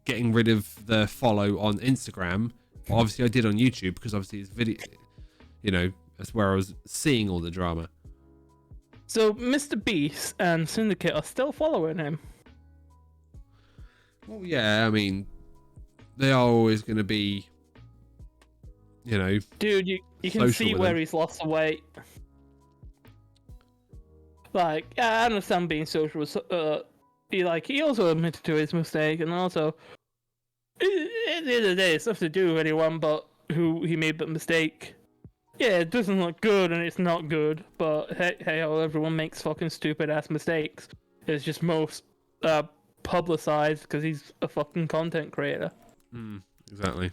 getting rid of the follow on Instagram. Well, obviously I did on YouTube because obviously it's video, that's where I was seeing all the drama. So Mr. Beast and Syndicate are still following him. Well, yeah, I mean, they are always going to be, Dude, you can see where he's lost the weight. Like, I understand being social with, he also admitted to his mistake, and also, at the end of the day, it's nothing to do with anyone but who he made the mistake. Yeah, it doesn't look good, and it's not good, but hey, everyone makes fucking stupid-ass mistakes. It's just most publicized because he's a fucking content creator. Exactly.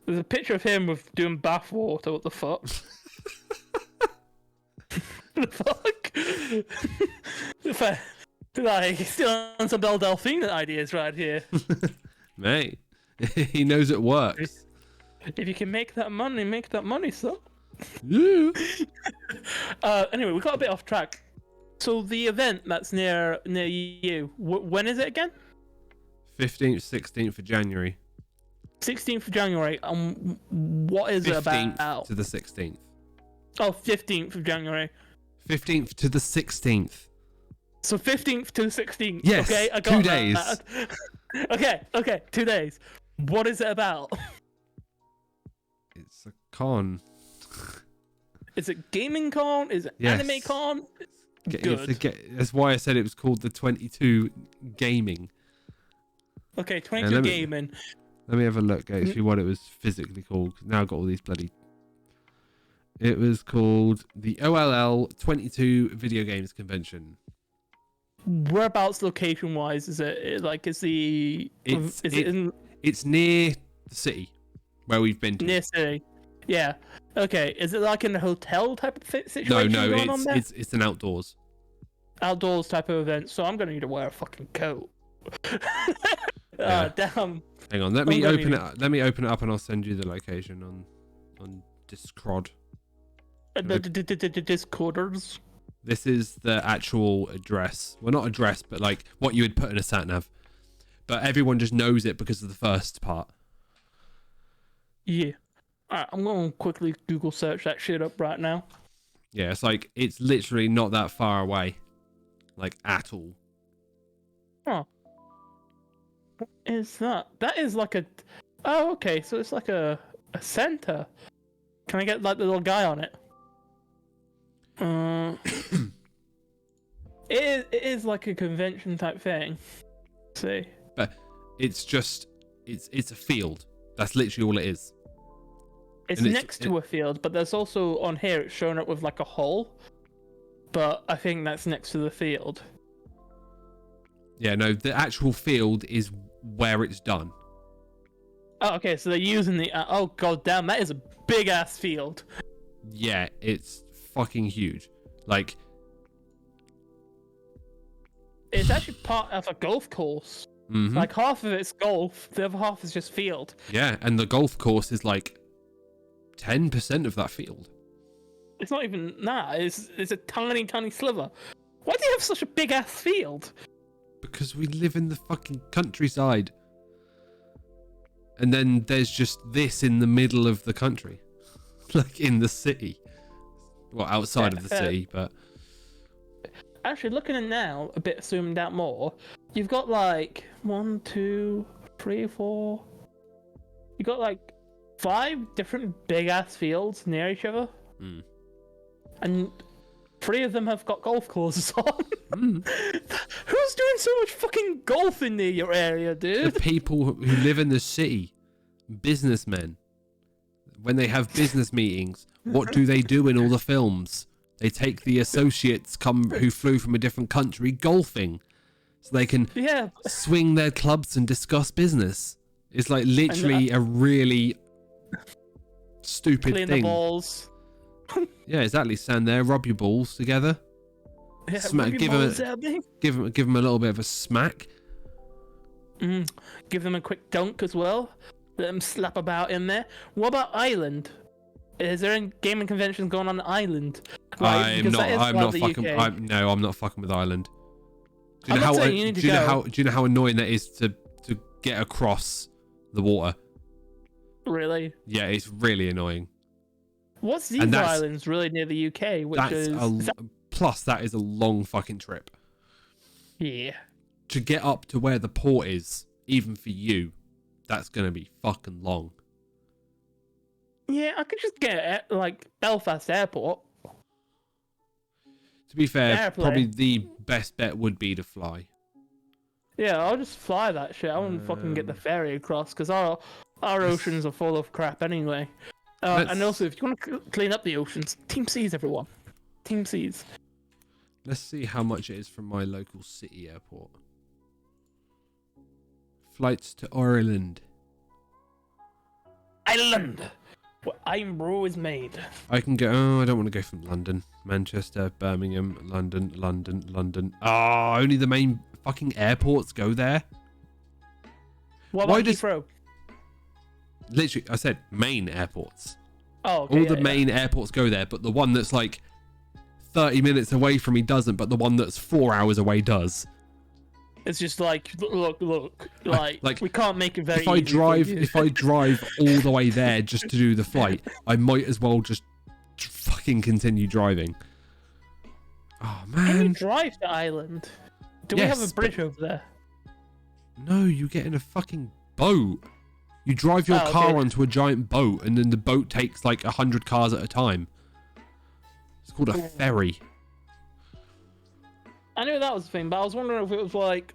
There's a picture of him with doing bath water. What the fuck? The fuck? Like, he's still on some Belle Delphine ideas right here. Mate, he knows it works. If you can make that money, son. Yeah. Anyway, we got a bit off track. So the event that's near you, when is it again? 15th, 16th of January. 16th of January. What is it about? 15th to the 16th. Oh, 15th of January. 15th to the 16th. So 15th to the 16th. Yes, okay, I got 2 days. Okay, 2 days. What is it about? It's a con. Is it gaming con? Is it anime con? Good. That's why I said it was called the 22 Gaming. Okay, 22 Gaming. Let me have a look actually what it was physically called. Now I've got all these bloody... It was called the OLL 22 Video Games Convention. Whereabouts location-wise is it? Like, is it in... It's near the city where we've been to. Near city. Yeah. Okay. Is it like in a hotel type of situation? No, it's an outdoors type of event. So I'm gonna need to wear a fucking coat. Yeah. Damn. Hang on, let me open it up and I'll send you the location on Discord. Discorders. This is the actual address. Well, not address, but like what you would put in a sat nav. But everyone just knows it because of the first part. Yeah. Alright, I'm going to quickly Google search that shit up right now. Yeah, it's like, it's literally not that far away. Like, at all. Huh. What is that? That is like a... Oh, okay, so it's like a center. Can I get like the little guy on it? It is like a convention type thing. Let's see. But it's just, it's a field. That's literally all it is. It's next to a field, but there's also on here it's showing up with like a hole. But I think that's next to the field. Yeah, no, the actual field is where it's done. Oh, okay, so they're using the... oh, god damn, that is a big-ass field. Yeah, it's fucking huge. Like... It's actually part of a golf course. Mm-hmm. Like, half of it's golf, the other half is just field. Yeah, and the golf course is like 10% of that field. It's not even that, it's a tiny, tiny sliver. Why do you have such a big-ass field? Because we live in the fucking countryside. And then there's just this in the middle of the country. Like in the city. Well, outside of the city, but... Actually, looking at now, a bit zoomed out more, you've got like 1, 2, 3, 4... You got like 5 different big-ass fields near each other. Mm. And 3 of them have got golf courses on. Mm. Who's doing so much fucking golfing near your area, dude? The people who live in the city. Businessmen. When they have business meetings, what do they do in all the films? They take the associates who flew from a different country golfing. So they can swing their clubs and discuss business. It's like literally a really stupid Clean thing. the balls. Yeah, exactly. Stand there, rub your balls together. Yeah, give them a little bit of a smack. Give them a quick dunk as well. Let them slap about in there. What about Ireland? Is there any gaming conventions going on Ireland? Like, I'm not fucking with Ireland. Do you know how annoying that is to get across the water? Really? Yeah, it's really annoying. What's these islands really near the UK? Plus, that is a long fucking trip. Yeah. To get up to where the port is, even for you, that's gonna be fucking long. Yeah, I could just get it like Belfast Airport. To be fair, Airplane. Probably the best bet would be to fly. Yeah, I'll just fly that shit. I wouldn't fucking get the ferry across because our oceans are full of crap anyway. And also, if you want to clean up the oceans, Team Seas, everyone. Team Seas. Let's see how much it is from my local city airport. Flights to Ireland. Ireland! Where Ironbro is made. I can go... Oh, I don't want to go from London. Manchester, Birmingham, London. Oh, only the main fucking airports go there? What about Heathrow? Literally, I said main airports. Oh, okay. All the main airports go there, but the one that's like 30 minutes away from me doesn't, but the one that's 4 hours away does. It's just like, look, like we can't make it very easy. If I drive all the way there just to do the flight, I might as well just fucking continue driving. Oh, man. Can you drive to Ireland? Do we have a bridge over there? No, you get in a fucking boat. You drive your car onto a giant boat, and then the boat takes like 100 cars at a time. It's called a ferry. I knew that was the thing, but I was wondering if it was like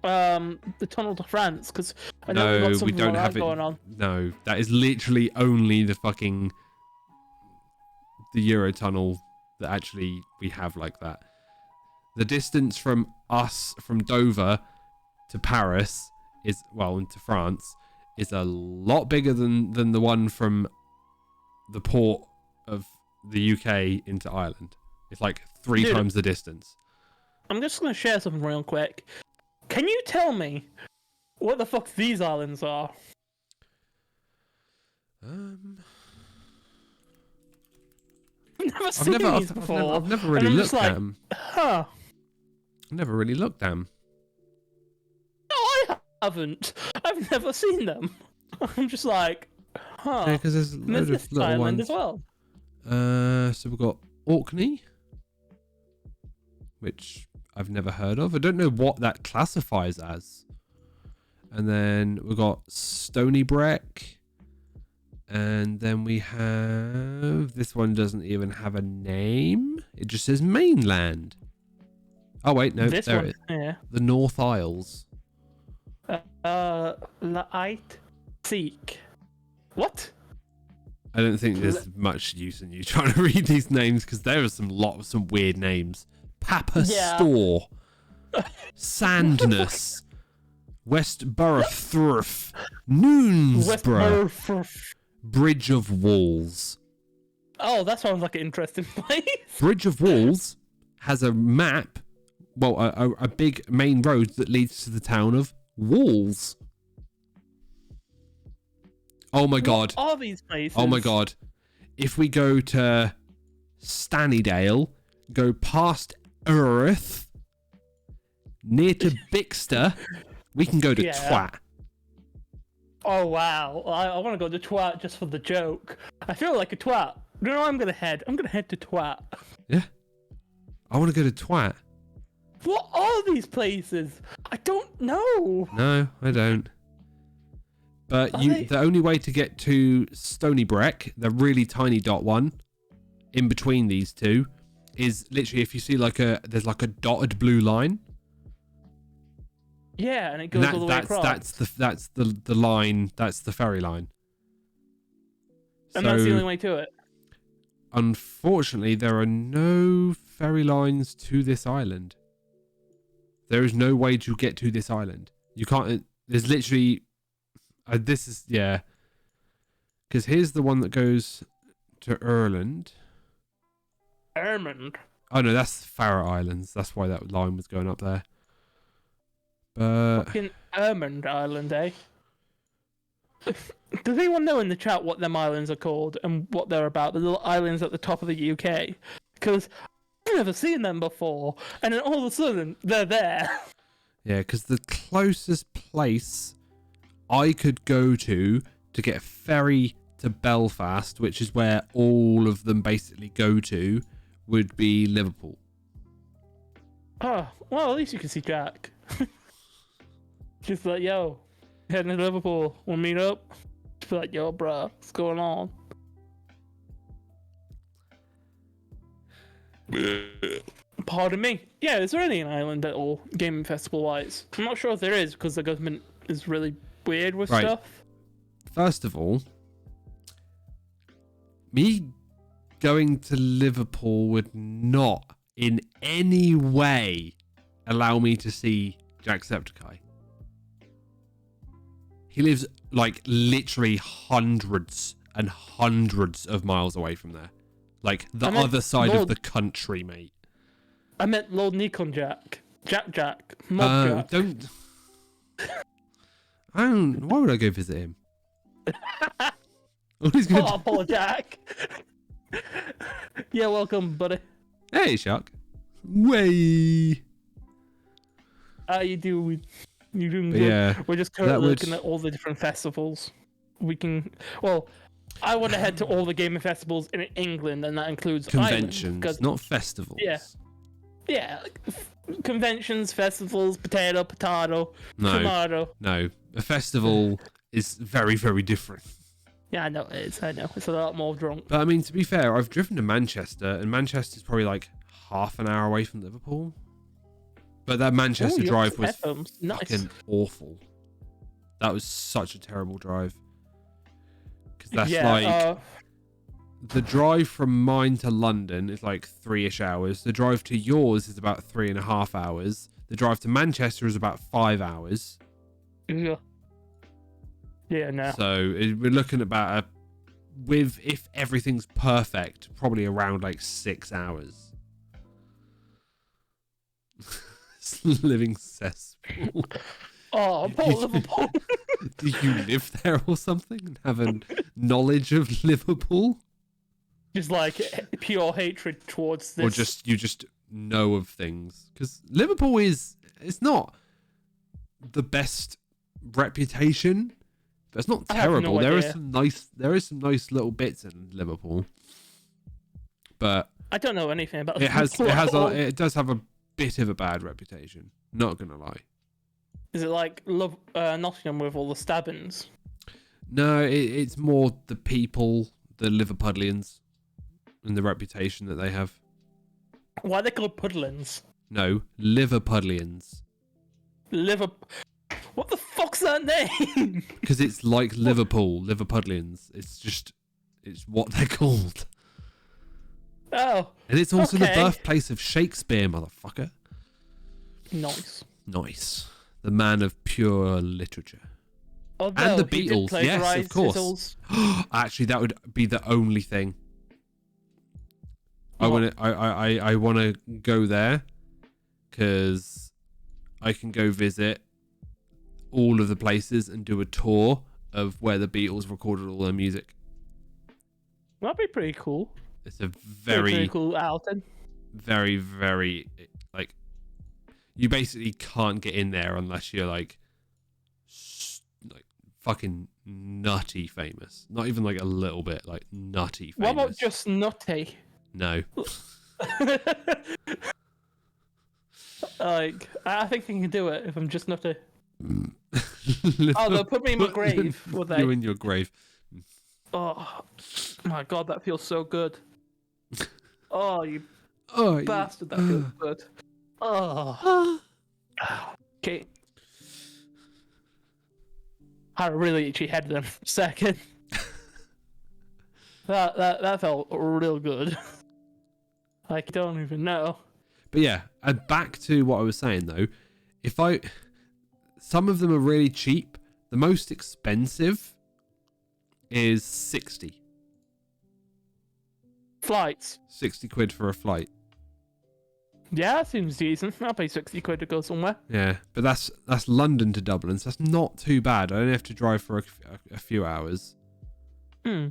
the Tunnel to France, because I know we've got something like that going on. No, that is literally only the Eurotunnel that actually we have like that. The distance from Dover to Paris into France is a lot bigger than the one from the port of the UK into Ireland. It's like 3 times the distance. I'm just going to share something real quick. Can you tell me what the fuck these islands are? I've never seen these before. I've never really looked at them. Huh. I've never really looked at them. No, I haven't. I've never seen them. I'm just like, Huh. Yeah, because there's a And there's load of this little island ones. as well. So we've got Orkney, which I've never heard of. I don't know what that classifies as. And then we've got Stony Breck. And then we have... This one doesn't even have a name. It just says mainland. Oh, wait, no. This there one, it is. yeah. The North Isles. Light Seek. What? I don't think there's much use in you trying to read these names because there are some weird names. Papa Store. Sandness. Westborough. Noonsborough. Bridge of Walls. Oh, that sounds like an interesting place. Bridge of Walls has a map, well, a big main road that leads to the town of Walls. Oh my god. What are these places? Oh my god. If we go to Stannydale, go past Earth, near to Bixter, we can go to Twat. Oh wow. I want to go to Twat just for the joke. I feel like a twat. You know where I'm going to head? I'm going to head to Twat. Yeah. I want to go to Twat. What are these places? I don't know. No, I don't. But the only way to get to Stony Breck, the really tiny dot one, in between these two, is literally if you see there's like a dotted blue line. Yeah, and it goes all the way across. That's the line. That's the ferry line. And that's the only way to it. Unfortunately, there are no ferry lines to this island. There is no way to get to this island. You can't. There's literally. This is because here's the one that goes to Ireland. Ermond. Oh no, that's Faroe Islands. That's why that line was going up there. But Fucking Ermond Island, eh? Does anyone know in the chat what them islands are called and what they're about? The little islands at the top of the UK. Because I've never seen them before, and then all of a sudden they're there. yeah, because the closest place I could go to get a ferry to Belfast, which is where all of them basically go to, would be Liverpool. Oh, well, at least you can see Jack. Just like, yo, heading to Liverpool, we'll meet up. Just be like, yo, bruh, what's going on? Pardon me. Yeah, is there any island at all, gaming festival-wise? I'm not sure if there is, because the government is really weird with stuff. First of all, me going to Liverpool would not in any way allow me to see Jacksepticeye. He lives like literally hundreds and hundreds of miles away from there. Like the other side of the country, mate. I meant Lord Nikon Jack. Jack. Mob Jack. Don't. Why would I go visit him? All he's gonna do... Paul Jack. Yeah, welcome, buddy. Hey, Shark. Way. How you doing? You doing But good? yeah, we're just currently looking at all the different festivals. We can. Well, I want to head to all the gaming festivals in England, and that includes conventions, not festivals. Yeah, conventions, festivals, potato, tomato. No, a festival is very, very different. Yeah, I know it is. I know it's a lot more drunk. But I mean, to be fair, I've driven to Manchester, and Manchester's probably like half an hour away from Liverpool. But that Manchester drive was fucking awful. That was such a terrible drive. Because that's the drive from mine to London is like 3-ish hours. The drive to yours is about 3.5 hours. The drive to Manchester is about 5 hours. Yeah. Yeah, no. So we're looking about if everything's perfect, probably around like 6 hours. Living cesspool. Oh, poor Liverpool. Do you live there or something and have a knowledge of Liverpool? Just like pure hatred towards this. Or you just know of things. Because Liverpool it's not the best reputation, But it's not I have no terrible. There is idea. some nice little bits in Liverpool, but I don't know anything about it does have a bit of a bad reputation. Not gonna lie. Is it like Nottingham with all the stabbings? No, it's more the people, the Liverpudlians, and the reputation that they have. Why are they called Pudlins? No, Liverpudlians. What the fuck's that name? Because it's like Liverpool, Liverpudlians. It's what they're called. Oh. And it's also the okay. birthplace of Shakespeare, motherfucker. Nice. Nice. The man of pure literature. Although And the he did Beatles, yes, plagiarise of course. Fizzles. Actually, that would be the only thing. I What? want to go there because I can go visit all of the places and do a tour of where the Beatles recorded all their music. That'd be pretty cool. It's a Pretty very, cool outing. very, very, like, you basically can't get in there unless you're like fucking nutty famous. Not even like a little bit, like nutty famous. What about just nutty? No. Like, I think I can do it if I'm just nutty. Oh, Oh, they'll put me in my grave, will they? You in your grave. Oh my god, that feels so good. Oh, you Oh, bastard, that feels good. Oh. Okay. Had a really itchy head then for a second. That felt real good. Like, you don't even know. But yeah, and back to what I was saying though, some of them are really cheap. The most expensive is 60 Flights. quid for a flight. Yeah, that seems decent. I'll pay 60 quid to go somewhere. Yeah, but that's London to Dublin, so that's not too bad. I only have to drive for a few hours. Hmm.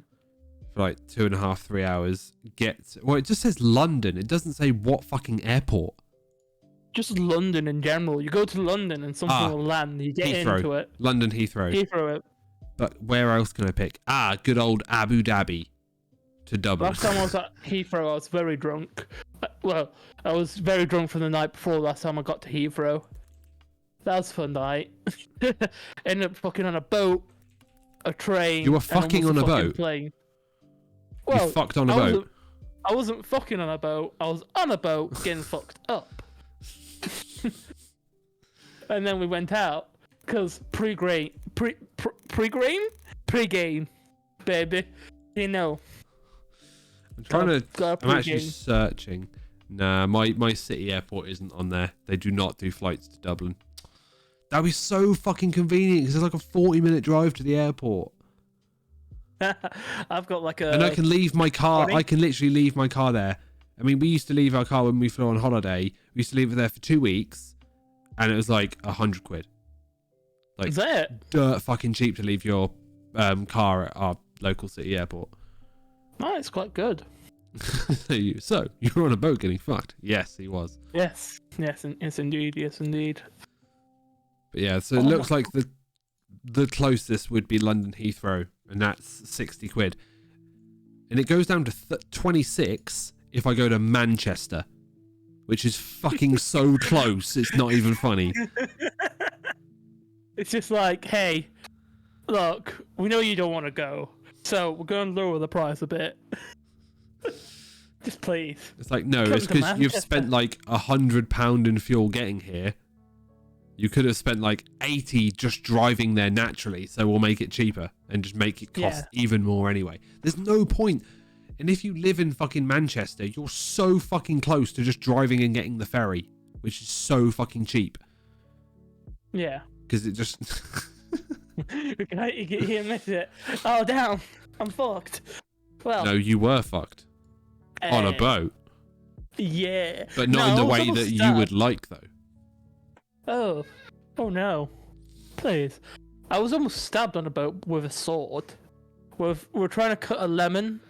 For like 2.5, 3 hours. Well, it just says London. It doesn't say what fucking airport. Just London in general. You go to London and something will land. You get Heathrow. into it. London Heathrow. Heathrow it. But where else can I pick? Good old Abu Dhabi to Dublin. Last time I was at Heathrow, I was very drunk. Well, I was very drunk from the night before last time I got to Heathrow. That was a fun night. Ended up fucking on a boat, a train. You were fucking and on a almost boat? Plane. You Well, fucked on a boat? I wasn't fucking on a boat. I was on a boat getting fucked up. And then we went out because pre-game, baby. You know. I'm Gotta actually pre-game. searching. Nah, my city airport isn't on there. They do not do flights to Dublin. That'd be so fucking convenient because it's like a 40-minute drive to the airport. I've got like a. And I can leave my car. 20? I can literally leave my car there. I mean, we used to leave our car when we flew on holiday. We used to leave it there for 2 weeks, and it was like 100 quid. Like, Is that it? dirt fucking cheap to leave your car at our local city airport. No, it's quite good. So you were on a boat getting fucked? Yes, he was. Yes, indeed, yes, indeed. But yeah, so it looks like the closest would be London Heathrow, and that's 60 quid. And it goes down to 26 if I go to Manchester, which is fucking so close, it's not even funny. It's just like, hey, look, we know you don't want to go, so we're going to lower the price a bit. Just please. It's like, no, Come it's to because you've Manchester. spent like £100 in fuel getting here. You could have spent like 80 just driving there naturally, so we'll make it cheaper and just make it cost even more anyway. There's no point. And if you live in fucking Manchester, you're so fucking close to just driving and getting the ferry, which is so fucking cheap. Yeah. Because it just... You miss it. Oh, damn. I'm fucked. Well. No, you were fucked. On a boat. Yeah. But not No, in the I was way almost that you stabbed. would like, though. Oh no. Please. I was almost stabbed on a boat with a sword. We're trying to cut a lemon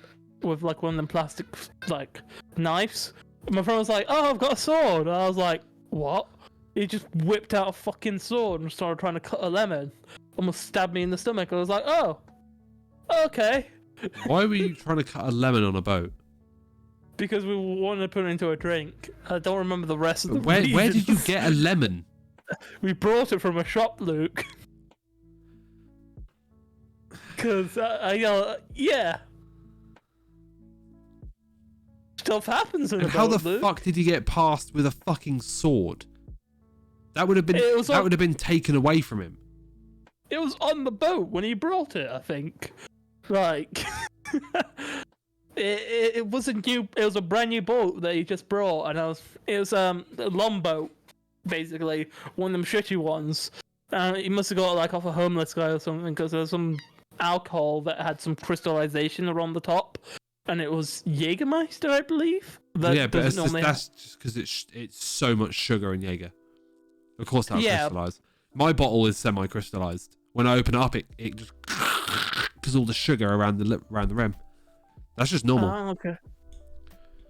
with like one of them plastic like knives. And my friend was like, "Oh, I've got a sword." And I was like, "What?" He just whipped out a fucking sword and started trying to cut a lemon. almost stabbed me in the stomach. I was like, oh, okay. Why were you trying to cut a lemon on a boat? Because we wanted to put it into a drink. I don't remember the rest of the Where did you reasons. get a lemon? We brought it from a shop, Luke. Because, yeah. Stuff happens in And a how boat, the Luke. fuck did you get past with a fucking sword? That would have been It was that would have been taken away from him. It was on the boat when he brought it, I think. Like, it was a new, it was a brand new boat that he just brought, and it was a long boat, basically, one of them shitty ones. He must have got it like off a homeless guy or something, because there was some alcohol that had some crystallization around the top, and it was Jägermeister, I believe. Yeah, but doesn't normally that's just because it's so much sugar in Jaeger. Of course, that'll Yeah. crystallize. My bottle is semi-crystallized. When I open it up, it just because all the sugar around the rim. That's just normal. Oh, okay.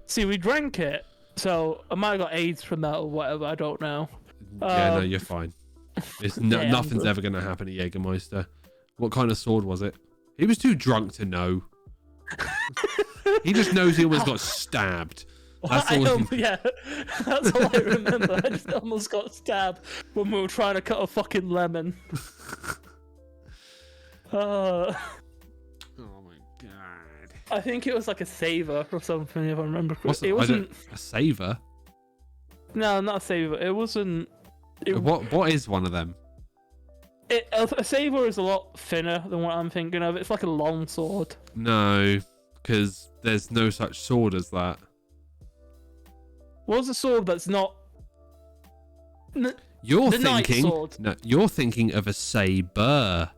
See, we drank it, so I might have got AIDS from that or whatever. I don't know. Yeah, no, you're fine. It's Yeah, nothing's I'm- ever going to happen to Jägermeister. What kind of sword was it? He was too drunk to know. He just knows he almost got stabbed. That's all. Yeah, that's all I remember. I just almost got stabbed when we were trying to cut a fucking lemon. Oh my god. I think it was like a saver or something, if I remember What's correctly. It wasn't. a saver? No, not a saver. It wasn't. What is one of them? A saver is a lot thinner than what I'm thinking of. It's like a long sword. No, because there's no such sword as that. What's a sword that's not? You're The knight thinking. sword. No, you're thinking of a saber.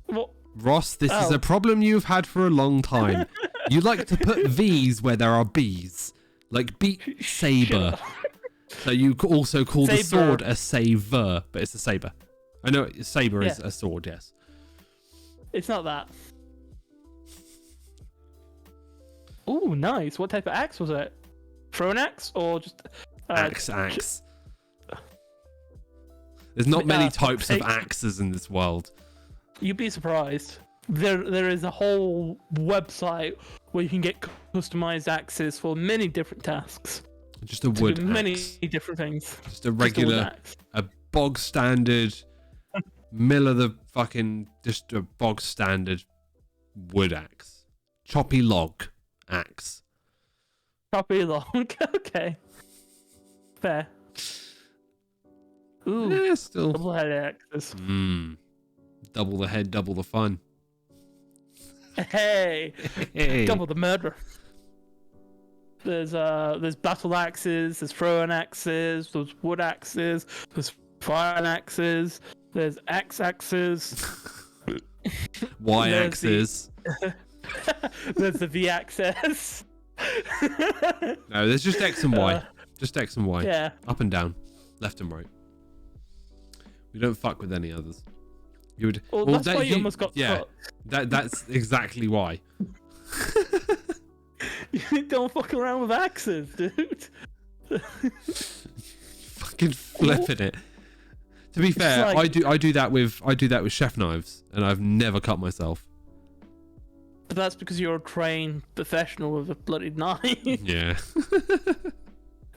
What? Ross, this is Oh. a problem you've had for a long time. You like to put V's where there are B's. Like beat saber. So you also call the Saber. sword a saver, but it's a saber. I know saber is Yeah. a sword, yes. It's not that. Ooh, nice. What type of axe was it? Throwing axe or just Axe. There's not many Uh, types of fake- axes in this world. You'd be surprised. There is a whole website where you can get customized axes for many different tasks. Just a To wood do many axe. different things. Just a Just a wood regular, axe. a bog standard, mill of the fucking, just a bog standard wood axe. Choppy log axe. Copy long. Okay. Fair. Ooh, Yeah, still. double-headed axes. Double the head, double the fun. Hey, Hey. double the murder. There's battle axes, there's throwing axes, there's wood axes, there's fire axes, there's axes, Y There's axes. there's the V axis. No, there's just X and Y. Just X and Y. Yeah. Up and down. Left and right. We don't fuck with any others. You would. Well, that's why you almost got Yeah. fucked. That's exactly why. You don't fuck around with axes, dude. Fucking flipping it. To be fair, like- I do that with chef knives, and I've never cut myself. But that's because you're a trained professional with a bloody knife. Yeah.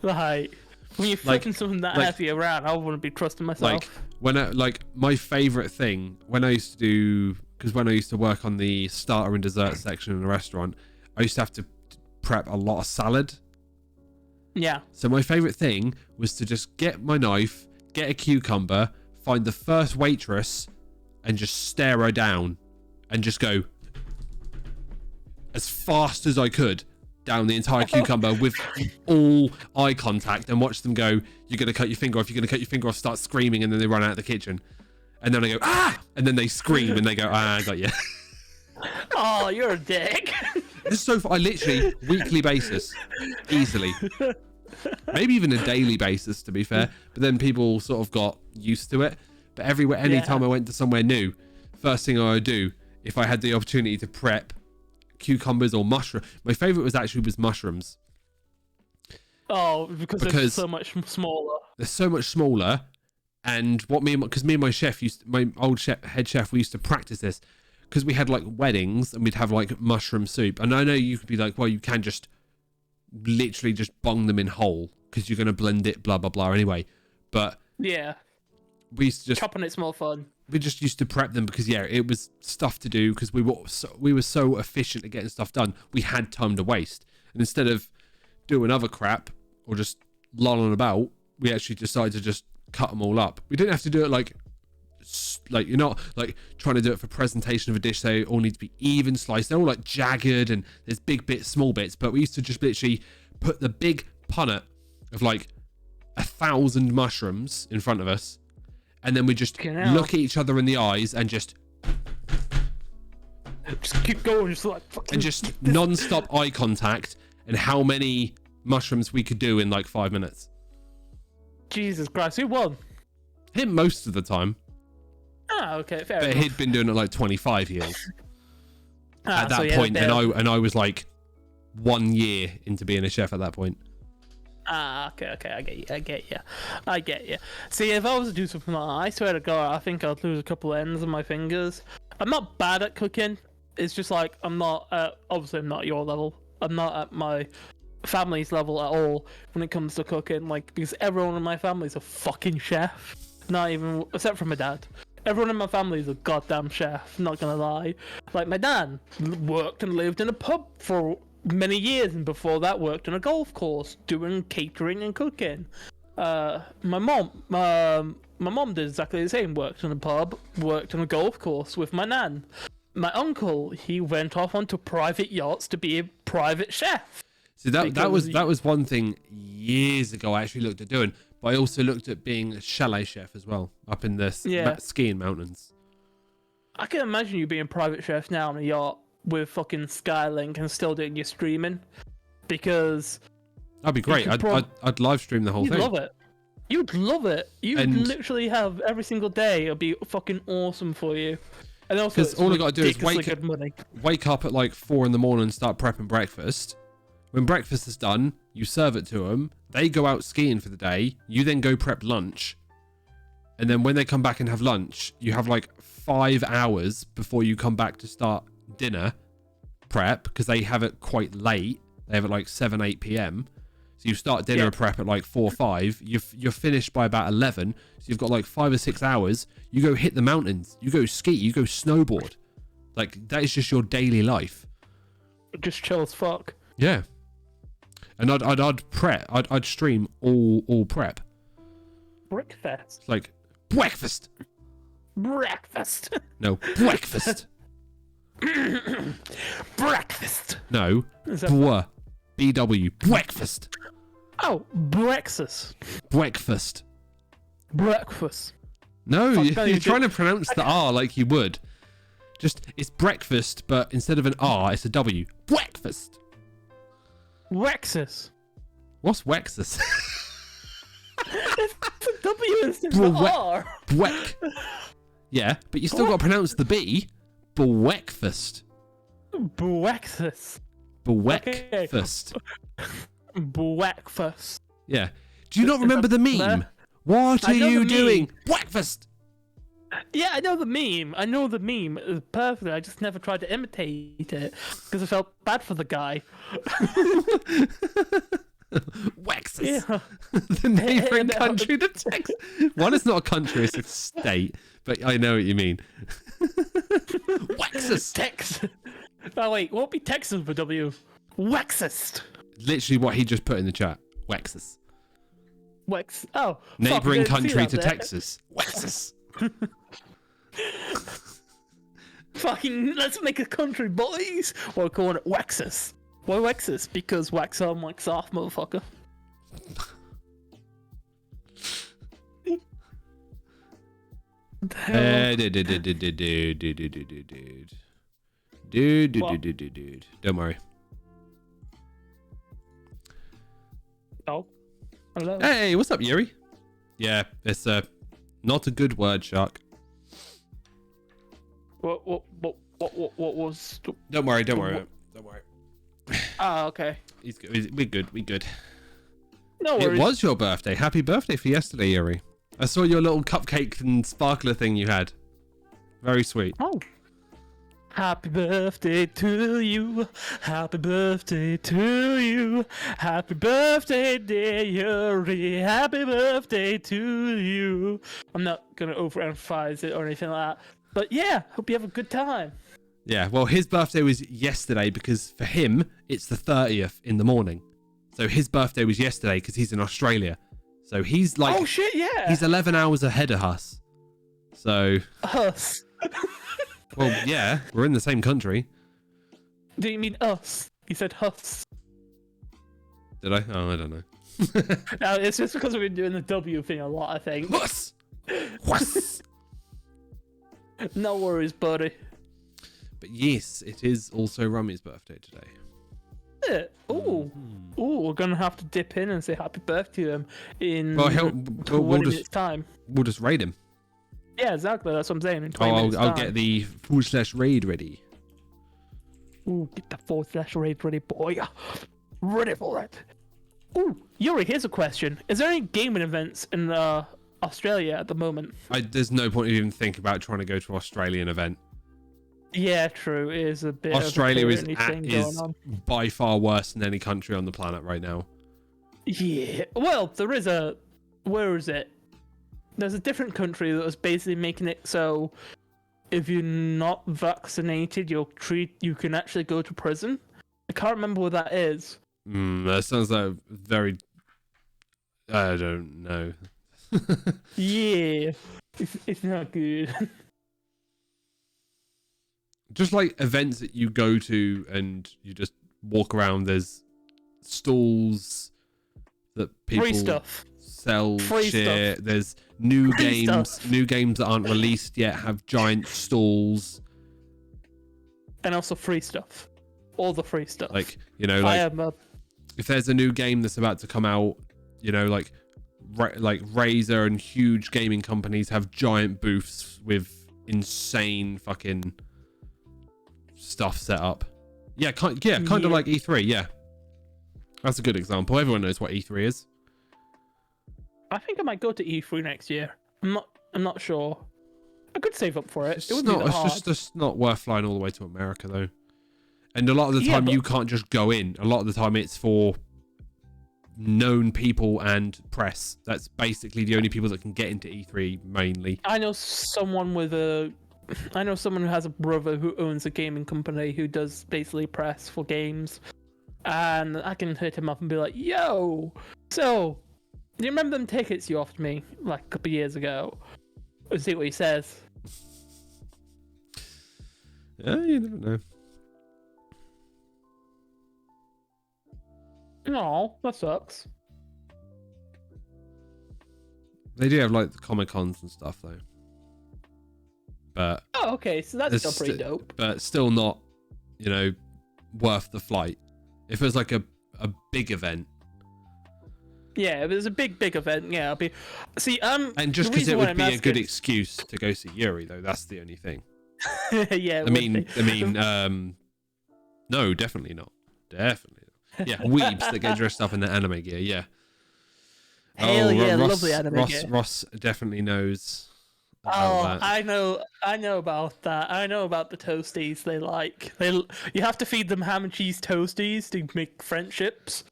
Like, when you're flipping something that heavy around, I wouldn't be trusting myself. Like when my favorite thing when I used to do, because when I used to work on the starter and dessert section in a restaurant, I used to have to prep a lot of salad. Yeah. So my favorite thing was to just get my knife, get a cucumber, find the first waitress, and just stare her down, and just go as fast as I could down the entire cucumber with all eye contact, and watch them go, "You're gonna cut your finger off. You're gonna cut your finger off." Start screaming, and then they run out of the kitchen, and then I go, "Ah!" and then they scream, and they go, "Ah, I got you." Oh, you're a dick. This is so. I literally weekly basis, easily. Maybe even a daily basis, to be fair. But then people sort of got used to it. But anytime I went to somewhere new, first thing I would do, if I had the opportunity to prep cucumbers or mushroom, my favorite was mushrooms. Oh, because they're so much smaller. They're so much smaller, And because me and my chef my old head chef, we used to practice this because we had like weddings and we'd have like mushroom soup. And I know you could be like, well, you can just literally just bung them in whole because you're going to blend it, blah, blah, blah anyway. But yeah, we used to just chopping it's more fun. We just used to prep them because it was stuff to do because we were so efficient at getting stuff done. We had time to waste. And instead of doing other crap or just lolling about, we actually decided to just cut them all up. We didn't have to do it like you're not like trying to do it for presentation of a dish. They all need to be even sliced. They're all like jagged and there's big bits, small bits. But we used to just literally put the big punnet of like 1,000 mushrooms in front of us, and then we just look at each other in the eyes and just keep going, just like and just non-stop eye contact, and how many mushrooms we could do in like 5 minutes. Jesus Christ, who won? Him most of the time. Ah, okay, fair But enough. he'd been doing it like 25 years Ah, at that so yeah, point, they're- and I was like 1 year into being a chef at that point. Ah, okay, I get you. See, if I was to do something like that, I swear to God, I think I'd lose a couple ends of my fingers. I'm not bad at cooking. It's just like I'm not. Obviously, I'm not at your level. I'm not at my family's level at all when it comes to cooking. Like, because everyone in my family is a fucking chef. Not even except for my dad. Everyone in my family is a goddamn chef. Not gonna lie. Like, my dad worked and lived in a pub for many years, and before that worked on a golf course doing catering and cooking. My mom did exactly the same. Worked in a pub, worked on a golf course with my nan. My uncle, he went off onto private yachts to be a private chef. So that was one thing years ago I actually looked at doing, but I also looked at being a chalet chef as well up in the skiing mountains. I can imagine you being private chef now on a yacht with fucking Skylink and still doing your streaming, because That'd be great. I'd live stream the whole you'd thing. love it. You'd love it. You'd literally have every single day. It'd be fucking awesome for you. And also, Because all I got to do is money. wake up at like 4 in the morning and start prepping breakfast. When breakfast is done, you serve it to them. They go out skiing for the day. You then go prep lunch. And then when they come back and have lunch, you have like 5 hours before you come back to start dinner prep, because they have it quite late. They have it like 7, 8 p.m. So you start dinner prep at like 4, 5. You're finished by about 11. So you've got like 5 or 6 hours. You go hit the mountains. You go ski. You go snowboard. Like, that is just your daily life. Just chill as fuck. Yeah. And I'd prep. I'd stream all prep. Breakfast. Like, breakfast. Breakfast. No, breakfast. Breakfast. No, bwa. BW. Breakfast. Oh, breakfast. Breakfast. Breakfast. No, Fuck, you're trying to pronounce the R like you would. Just, it's breakfast, but instead of an R, it's a W. Breakfast. Wexus. What's Wexus? It's a W instead of an R. Bweck. Yeah, but you still got to pronounce the B. Breakfast. Breakfast. Breakfast. Breakfast. Yeah. Do you not remember the meme? What are you doing? Breakfast. Yeah, I know the meme. Perfectly. I just never tried to imitate it because I felt bad for the guy. Wexus. Yeah. The neighbouring country to Texas. One is not a country, it's a state. But I know what you mean. Wexus. Texas. Oh wait, won't be Texas with W. Wexus. Literally what he just put in the chat. Wexus. Wex. Oh. Neighbouring fuck, I didn't see country that to there. Texas. Wexus. Fucking, let's make a country, boys. We're calling it Wexus. Why Wexus? Because wax on, wax off, motherfucker. Dude. Don't worry. Oh. Hello. Hey, what's up, Yuri? Yeah, it's not a good word, Shark. What was? Don't worry. Don't worry. Ah, okay. He's good. We're good. No worries. It was your birthday. Happy birthday for yesterday, Yuri. I saw your little cupcake and sparkler thing you had. Very sweet. Oh. Happy birthday to you. Happy birthday to you. Happy birthday, dear Yuri. Happy birthday to you. I'm not going to overemphasize it or anything like that. But yeah, hope you have a good time. Yeah, well, his birthday was yesterday because for him, it's the 30th in the morning. So his birthday was yesterday because he's in Australia. So he's like... Oh, shit, yeah. He's 11 hours ahead of us. So... Us. Well, yeah, we're in the same country. Do you mean us? You said us. Did I? Oh, I don't know. No, it's just because we've been doing the W thing a lot, I think. Us! Us! No worries, buddy. But yes, it is also Rummy's birthday today. Yeah. Ooh. Ooh, we're going to have to dip in and say happy birthday to him in Well, 20 minutes time. We'll just raid him. Yeah, exactly. That's what I'm saying. In 20 minutes I'll time. get the /raid ready. Ooh, get the /raid ready, boy. Ready for it. Ooh, Yuri, here's a question. Is there any gaming events in Australia at the moment? There's no point even thinking about trying to go to an Australian event. Yeah, true. It is a bit Australia of a is thing going on. by far worse than any country on the planet right now. Yeah. Well, there is a... Where is it? There's a different country that was basically making it so if you're not vaccinated, you can actually go to prison. I can't remember what that is. That sounds like very... I don't know. Yeah. It's not good. Just like events that you go to and you just walk around, there's stalls that people Free stuff. sell Free shit. stuff. There's new Free games, stuff. new games that aren't released yet have giant stalls. And also free stuff. All the free stuff. Like, you know, like I am a... if there's a new game that's about to come out, you know, like Razer and huge gaming companies have giant booths with insane fucking stuff set up. Yeah, kind of like E3. Yeah, that's a good example. Everyone knows what E3 is. I think I might go to E3 next year. I'm not sure. I could save up for it. It's It wouldn't be that hard. just not worth flying all the way to America though. And a lot of the Yeah, time but- you can't just go in. A lot of the time it's for known people and press. That's basically the only people that can get into E3 mainly. I know someone who has a brother who owns a gaming company who does basically press for games. And I can hit him up and be like, yo, so, do you remember them tickets you offered me like a couple of years ago? Let's see what he says. Yeah, you never know. No, that sucks. They do have like the Comic Cons and stuff though. But Oh, okay, so that's still pretty sti- dope. But still not, you know, worth the flight. If it was like a big event. Yeah, if there's a big event, yeah, I'll be... See, And just the because it reason why would I'm be a good asking- excuse to go see Yuri though, that's the only thing. yeah, No, definitely not. Definitely not. Yeah, weebs that get dressed up in their anime gear, yeah. Hell yeah, Ross, lovely anime gear. Ross definitely knows about Oh, that. I know about that. I know about the toasties they like. You have to feed them ham and cheese toasties to make friendships.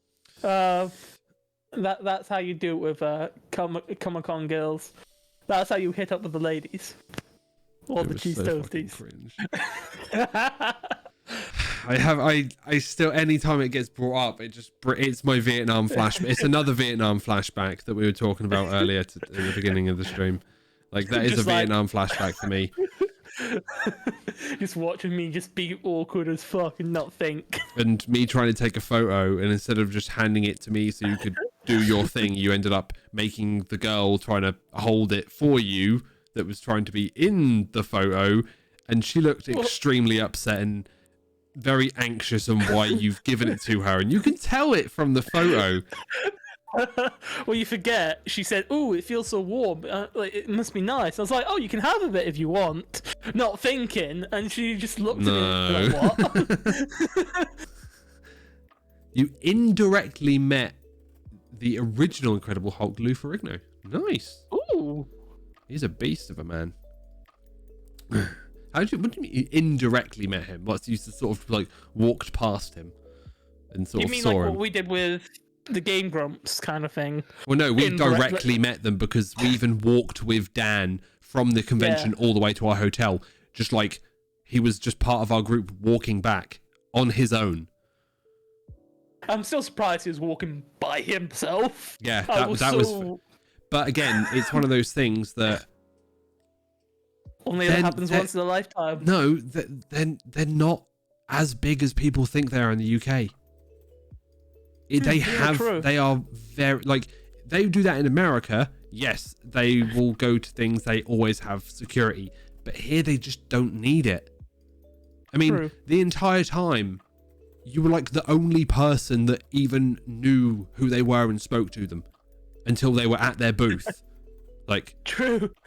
That's how you do it with Comic-Con girls. That's how you hit up with the ladies. All It the was cheese so fucking toasties. cringe. I still, anytime it gets brought up, it's my Vietnam flashback. It's another Vietnam flashback that we were talking about earlier at the beginning of the stream. Like, that is Just a like- Vietnam flashback for me. Just watching me just be awkward as fuck and not think. And me trying to take a photo, and instead of just handing it to me so you could do your thing, you ended up making the girl trying to hold it for you that was trying to be in the photo, and she looked extremely upset and very anxious on why you've given it to her, and you can tell it from the photo. Well, you forget. She said, "Ooh, it feels so warm. Like, it must be nice." I was like, "Oh, you can have a bit if you want." Not thinking, and she just looked at me like, "What?" You indirectly met the original Incredible Hulk, Lou Ferrigno. Nice. Ooh, true. He's a beast of a man. What do you mean you indirectly met him? What's you sort of like walked past him and sort You of mean saw like him? what we did with the Game Grumps kind of thing? Well, no, we Indirectly. directly met them because we even walked with Dan from the convention all the way to our hotel. Just like he was just part of our group walking back on his own. I'm still surprised he was walking by himself. Yeah, that was. But again, it's one of those things that only ever happens once in a lifetime. No, they're not as big as people think they are in the UK. They are very like they do that in America. Yes, they will go to things. They always have security, but here they just don't need it. I mean, the entire time, you were like the only person that even knew who they were and spoke to them until they were at their booth. Like,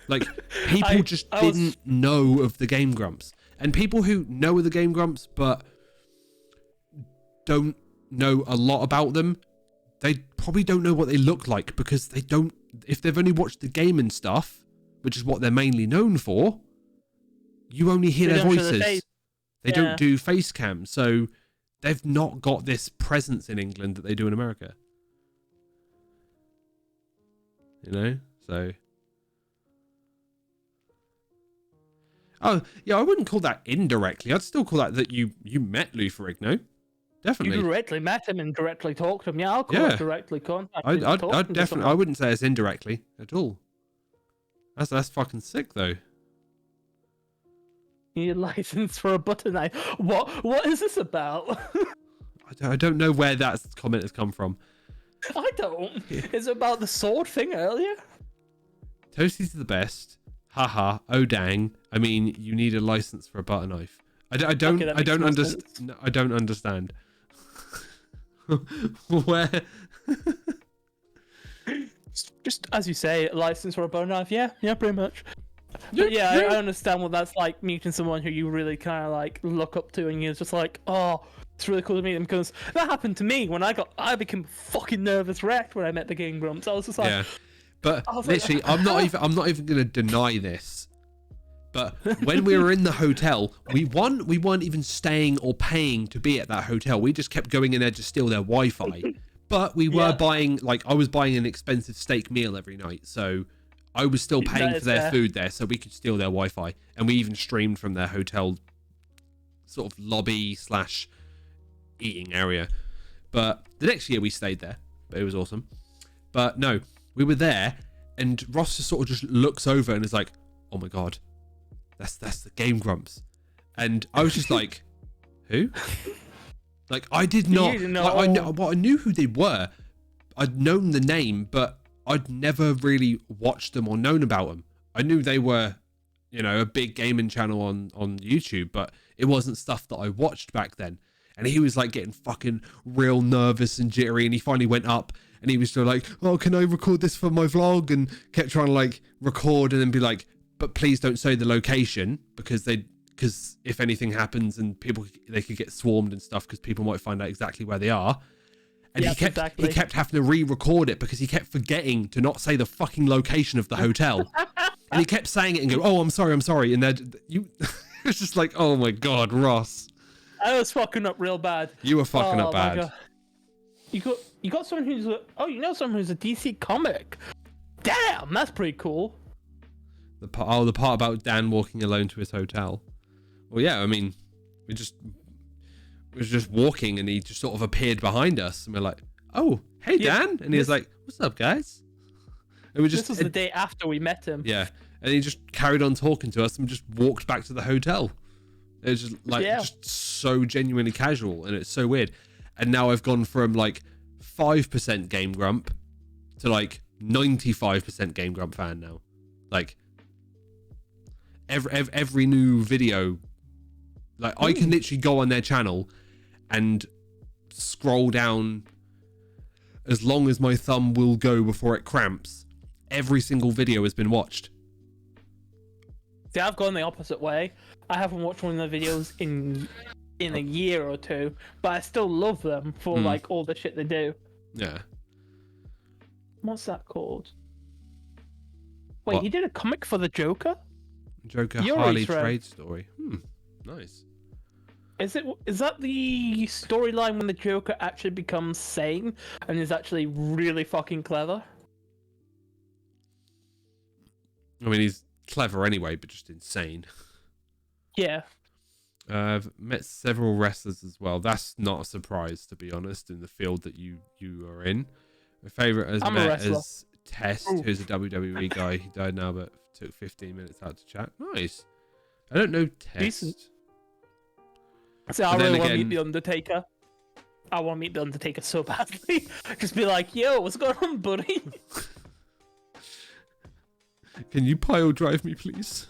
like people didn't know of the Game Grumps, and people who know of the Game Grumps but don't know a lot about them, they probably don't know what they look like because they don't. If they've only watched the game and stuff, which is what they're mainly known for, you only hear their voices. They don't do face cam, so they've not got this presence in England that they do in America. You know, so. Oh, yeah, I wouldn't call that indirectly. I'd still call that you met Lou Ferrigno. Definitely. You directly met him and directly talked to him. Yeah, I'll call it directly contact. I'd definitely. I wouldn't say it's indirectly at all. That's fucking sick though. You need a license for a butter knife. What is this about? I don't know where that comment has come from. I don't. Is it about the sword thing earlier? Toasty's the best. Haha. Oh dang. I mean, you need a license for a butter knife. I don't understand. I don't understand. Where? Just as you say, a license for a butter knife. Yeah, pretty much. But I understand what that's like, meeting someone who you really kind of like look up to, and you're just like, oh, it's really cool to meet them, because that happened to me when I became fucking nervous wrecked when I met the Game Grumps. I was just like, but literally, I'm not even gonna deny this. But when we were in the hotel, we weren't even staying or paying to be at that hotel. We just kept going in there to steal their Wi-Fi. But we were buying, like, I was buying an expensive steak meal every night, so I was still paying for their food there, so we could steal their Wi-Fi. And we even streamed from their hotel sort of lobby / eating area. But the next year we stayed there, but it was awesome. But no, we were there, and Ross just sort of just looks over and is like, oh my god, that's the Game Grumps. And I was just like, who? Like, I did not, I knew who they were. I'd known the name, but I'd never really watched them or known about them. I knew they were, you know, a big gaming channel on YouTube, but it wasn't stuff that I watched back then. And he was like getting fucking real nervous and jittery, and he finally went up and he was still like, oh, can I record this for my vlog? And kept trying to like record and then be like, but please don't say the location, because if anything happens and they could get swarmed and stuff, because people might find out exactly where they are. And he kept having to re-record it because he kept forgetting to not say the fucking location of the hotel. And he kept saying it and go, oh, I'm sorry. And then it's just like, oh my god, Ross. I was fucking up real bad. You were fucking up bad. You got someone who's someone who's a DC comic. Damn, that's pretty cool. The part about Dan walking alone to his hotel. Well, yeah, I mean, we was just walking and he just sort of appeared behind us and we're like, oh, hey Dan. And he was like, what's up guys? And this was the day after we met him. Yeah. And he just carried on talking to us and just walked back to the hotel. It was just like just so genuinely casual, and it's so weird. And now I've gone from like 5% Game Grump to like 95% Game Grump fan now. Like every new video, like I can literally go on their channel and scroll down as long as my thumb will go before it cramps. Every single video has been watched. See, I've gone the opposite way. I haven't watched one of their videos in a year or two, but I still love them for like all the shit they do. Yeah. What's that called? Wait, What? he did a comic for the Joker? Joker You're Harley right, Fred. trade story. Nice. Is that the storyline when the Joker actually becomes sane and is actually really fucking clever? I mean, he's clever anyway, but just insane. Yeah. I've met several wrestlers as well. That's not a surprise, to be honest, in the field that you are in. My favourite I've I'm a met wrestler. is Test, Ooh. who's a WWE guy. He died now, but took 15 minutes out to chat. Nice. I don't know Test. Decent. See, I But then really want to again- meet The Undertaker. I want to meet The Undertaker so badly. Just be like, yo, what's going on, buddy? Can you pile drive me, please?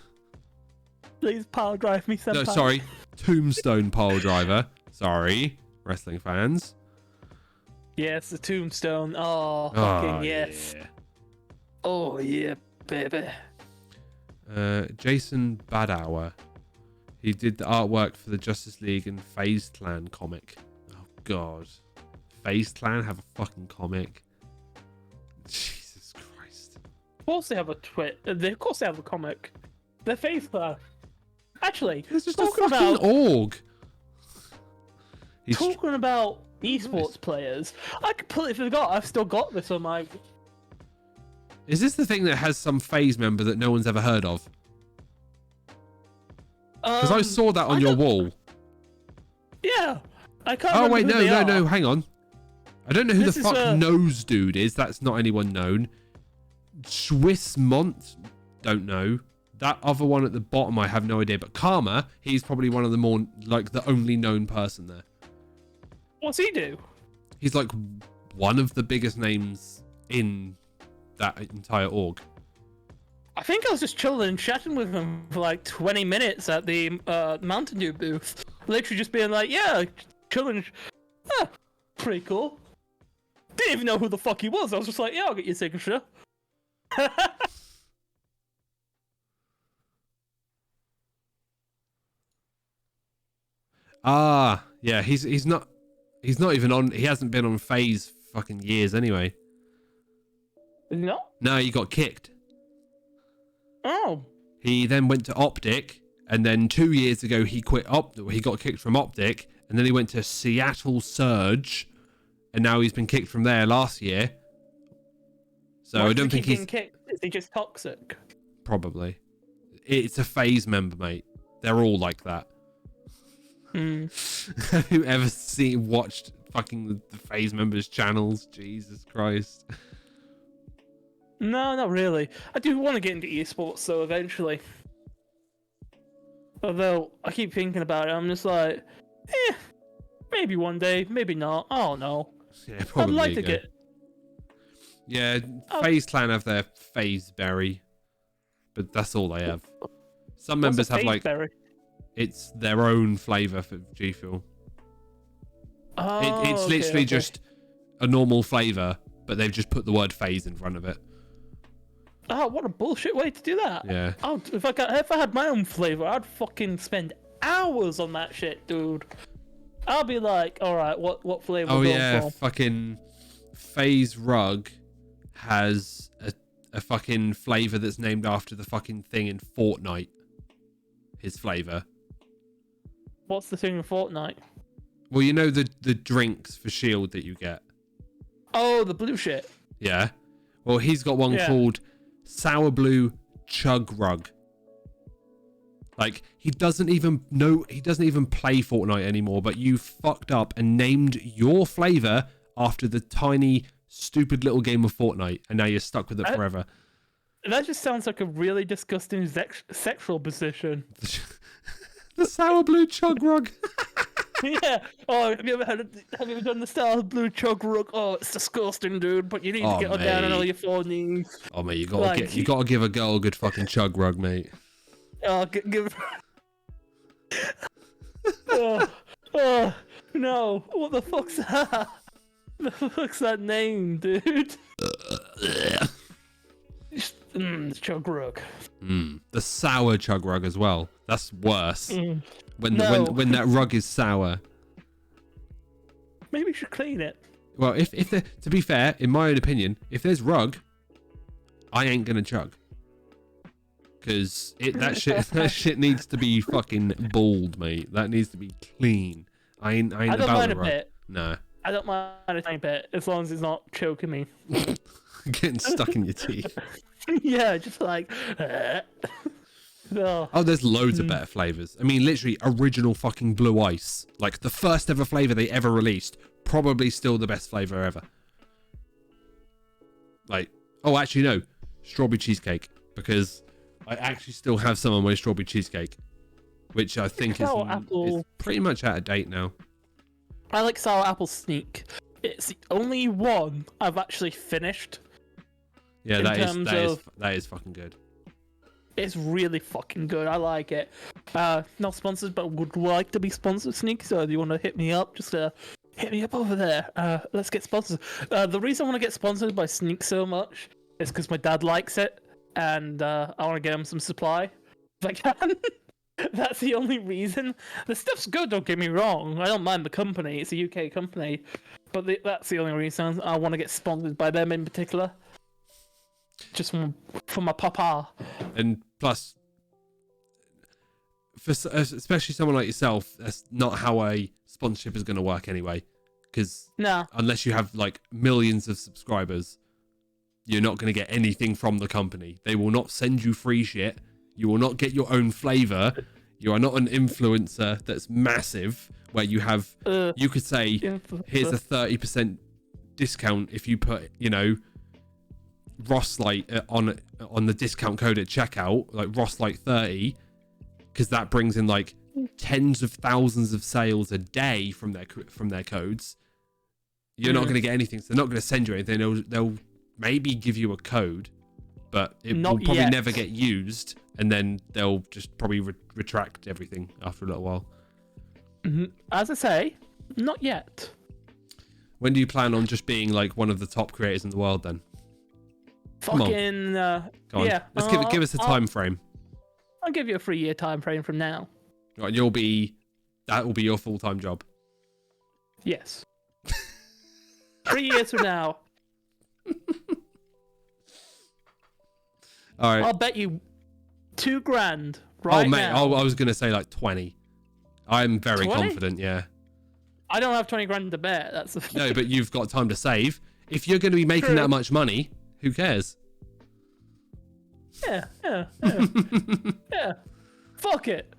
Please power drive me No, sometime. sorry. Tombstone pile driver. Sorry, wrestling fans. Yes, the Tombstone. Oh, fucking Oh, yes. yeah. Oh, yeah, baby. Jason Badauer. He did the artwork for the Justice League and FaZe Clan comic. Oh god, FaZe Clan have a fucking comic. Jesus Christ. Of course they have a of course they have a comic. They're faithful. Actually, It's just a talking fucking about org. He's talking about esports players, I completely forgot. I've still got this on my. Is this the thing that has some FaZe member that no one's ever heard of? Because I saw that on your wall. Yeah, I can't. Oh remember wait, who no, they no, are. no. Hang on. I don't know who This the is, fuck Nose Dude is. That's not anyone known. Swissmont, don't know. That other one at the bottom, I have no idea. But Karma, he's probably one of the more, like, the only known person there. What's he do? He's like one of the biggest names in that entire org. I think I was just chilling and chatting with him for like 20 minutes at the Mountain Dew booth. Literally just being like, yeah, chilling. Ah, pretty cool. Didn't even know who the fuck he was. I was just like, yeah, I'll get your signature. Ah, yeah, he's not even on. He hasn't been on FaZe fucking years anyway. No? No, he got kicked. Oh. He then went to Optic, and then 2 years ago he quit Optic. He got kicked from Optic, and then he went to Seattle Surge, and now he's been kicked from there last year. So Why I does don't he think keep he's getting kicked? Is he just toxic? probably. It's a FaZe member, mate. They're all like that. Hmm. Have you ever watched fucking the FaZe members' channels? Jesus Christ. No, not really. I do want to get into esports though eventually. Although I keep thinking about it, I'm just like, maybe one day, maybe not. I don't know. Yeah, probably. I'd like to go. get. Yeah, FaZe Clan have their FaZe Berry, but that's all they have. Some members have like Berry? it's their own flavor for G Fuel. Oh, It's okay, literally okay. just a normal flavor, but they've just put the word FaZe in front of it. Oh, what a bullshit way to do that. Yeah. Oh, if I had my own flavor, I'd fucking spend hours on that shit, dude. I'll be like, all right, what flavor? Oh going yeah, for? fucking FaZe Rug has a fucking flavor that's named after the fucking thing in Fortnite. His flavor. What's the thing in Fortnite? Well, you know the drinks for Shield that you get. Oh, the blue shit. Yeah. Well, he's got one Yeah. called Sour Blue Chug Rug. Like, he doesn't even play Fortnite anymore, but you fucked up and named your flavor after the tiny, stupid little game of Fortnite, and now you're stuck with it forever. That just sounds like a really disgusting sexual position. The Sour Blue Chug Rug. Yeah. Oh, have you ever done the style blue chug rug? Oh, it's disgusting, dude. But you need Oh, to get down on all mate. your 4 knees. Oh mate, you gotta give a girl a good fucking chug rug, mate. Oh, give. oh, no! What the fuck's that? The fuck's that name, dude? Chug rug. The sour chug rug as well. That's worse. When No. when that rug is sour. Maybe we should clean it. Well, if to be fair, in my own opinion, if there's rug, I ain't gonna chug. because that shit needs to be fucking bald, mate. That needs to be clean. I ain't I don't about mind it, a right? bit. No. I don't mind a tiny bit as long as it's not choking me. Getting stuck in your teeth. Yeah, just like. Oh. Oh, there's loads of better flavors. I mean, literally, original fucking blue ice. Like, the first ever flavor they ever released. Probably still the best flavor ever. Like, oh, actually, no. Strawberry cheesecake. Because I actually still have some on my strawberry cheesecake. Which I think is pretty much out of date now. I like sour apple sneak. It's the only one I've actually finished. Yeah, that is fucking good. It's really fucking good. I like it. Not sponsored, but would like to be sponsored, Sneak. So if you want to hit me up, just hit me up over there. Let's get sponsored. The reason I want to get sponsored by Sneak so much is because my dad likes it, and I want to get him some supply if I can. That's the only reason. The stuff's good, don't get me wrong. I don't mind the company. It's a UK company. But that's the only reason I want to get sponsored by them in particular. Just for my papa. And plus, for especially someone like yourself, that's not how a sponsorship is going to work anyway. Because unless you have like millions of subscribers, you're not going to get anything from the company. They will not send you free shit. You will not get your own flavor. You are not an influencer that's massive where you have, you could say, here's a 30% discount if you put, Rosslight on the discount code at checkout, like Rosslight 30, because that brings in like tens of thousands of sales a day from their codes. You're not going to get anything. So they're not going to send you anything. They'll maybe give you a code, but it will probably never get used, and then they'll just probably retract everything after a little while. As I say, not yet. When do you plan on just being like one of the top creators in the world then? Fucking Go on. yeah. Let's give us a time frame. I'll give you a 3-year time frame from now. Right, that will be your full-time job. Yes. 3 years from now. All right. I'll bet you $2,000 right mate, now. I was gonna say like 20. I'm very 20? confident. Yeah. I don't have $20,000 to bet. That's the No, but you've got time to save. If you're going to be making that much money, who cares? Yeah. Yeah. Fuck it.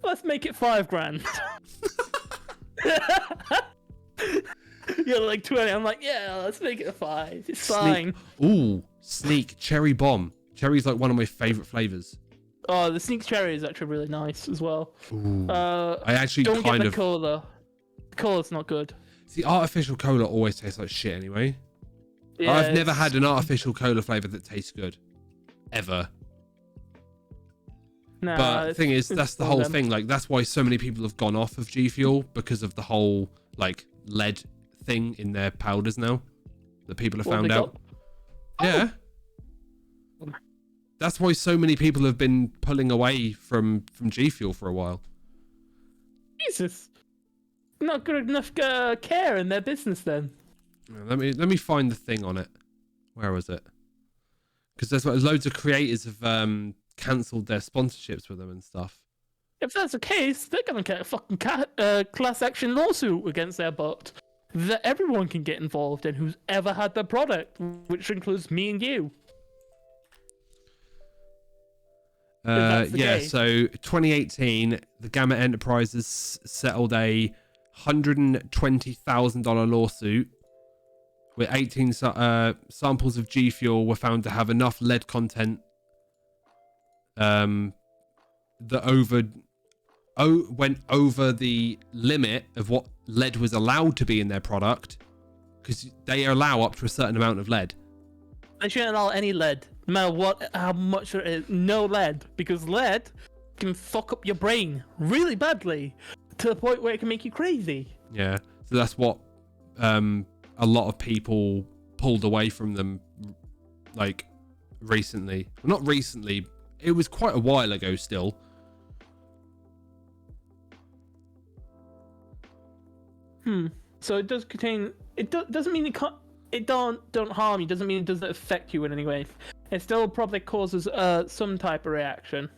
Let's make it $5,000. You're like 20. I'm like, yeah, let's make it 5. It's fine. Ooh, Sneak cherry bomb. Cherry's like one of my favorite flavors. Oh, the Sneak cherry is actually really nice as well. Ooh. I actually don't get the cola. The cola's not good. See, artificial cola always tastes like shit anyway. Yeah, I've never had an artificial cola flavor that tastes good, ever. Nah, but the thing is, that's the whole thing. Like, that's why so many people have gone off of G Fuel, because of the whole like lead thing in their powders now that people have found out. Yeah. That's why so many people have been pulling away from G Fuel for a while. Jesus. Not good enough care in their business then. Let me find the thing on it. Where was it? Because there's loads of creators have cancelled their sponsorships with them and stuff. If that's the case, they're gonna get a fucking class action lawsuit against their butt that everyone can get involved in who's ever had their product, which includes me and you. Yeah, so 2018, the Gamma Enterprises settled a $120,000 lawsuit where 18 samples of G Fuel were found to have enough lead content that went over the limit of what lead was allowed to be in their product, because they allow up to a certain amount of lead. They shouldn't allow any lead, no matter how much there is. No lead, because lead can fuck up your brain really badly to the point where it can make you crazy. Yeah, so that's what a lot of people pulled away from them, like recently. Well, not recently, it was quite a while ago still. So it does contain. Doesn't mean it can't. It don't harm you. Doesn't mean it doesn't affect you in any way. it still probably causes some type of reaction.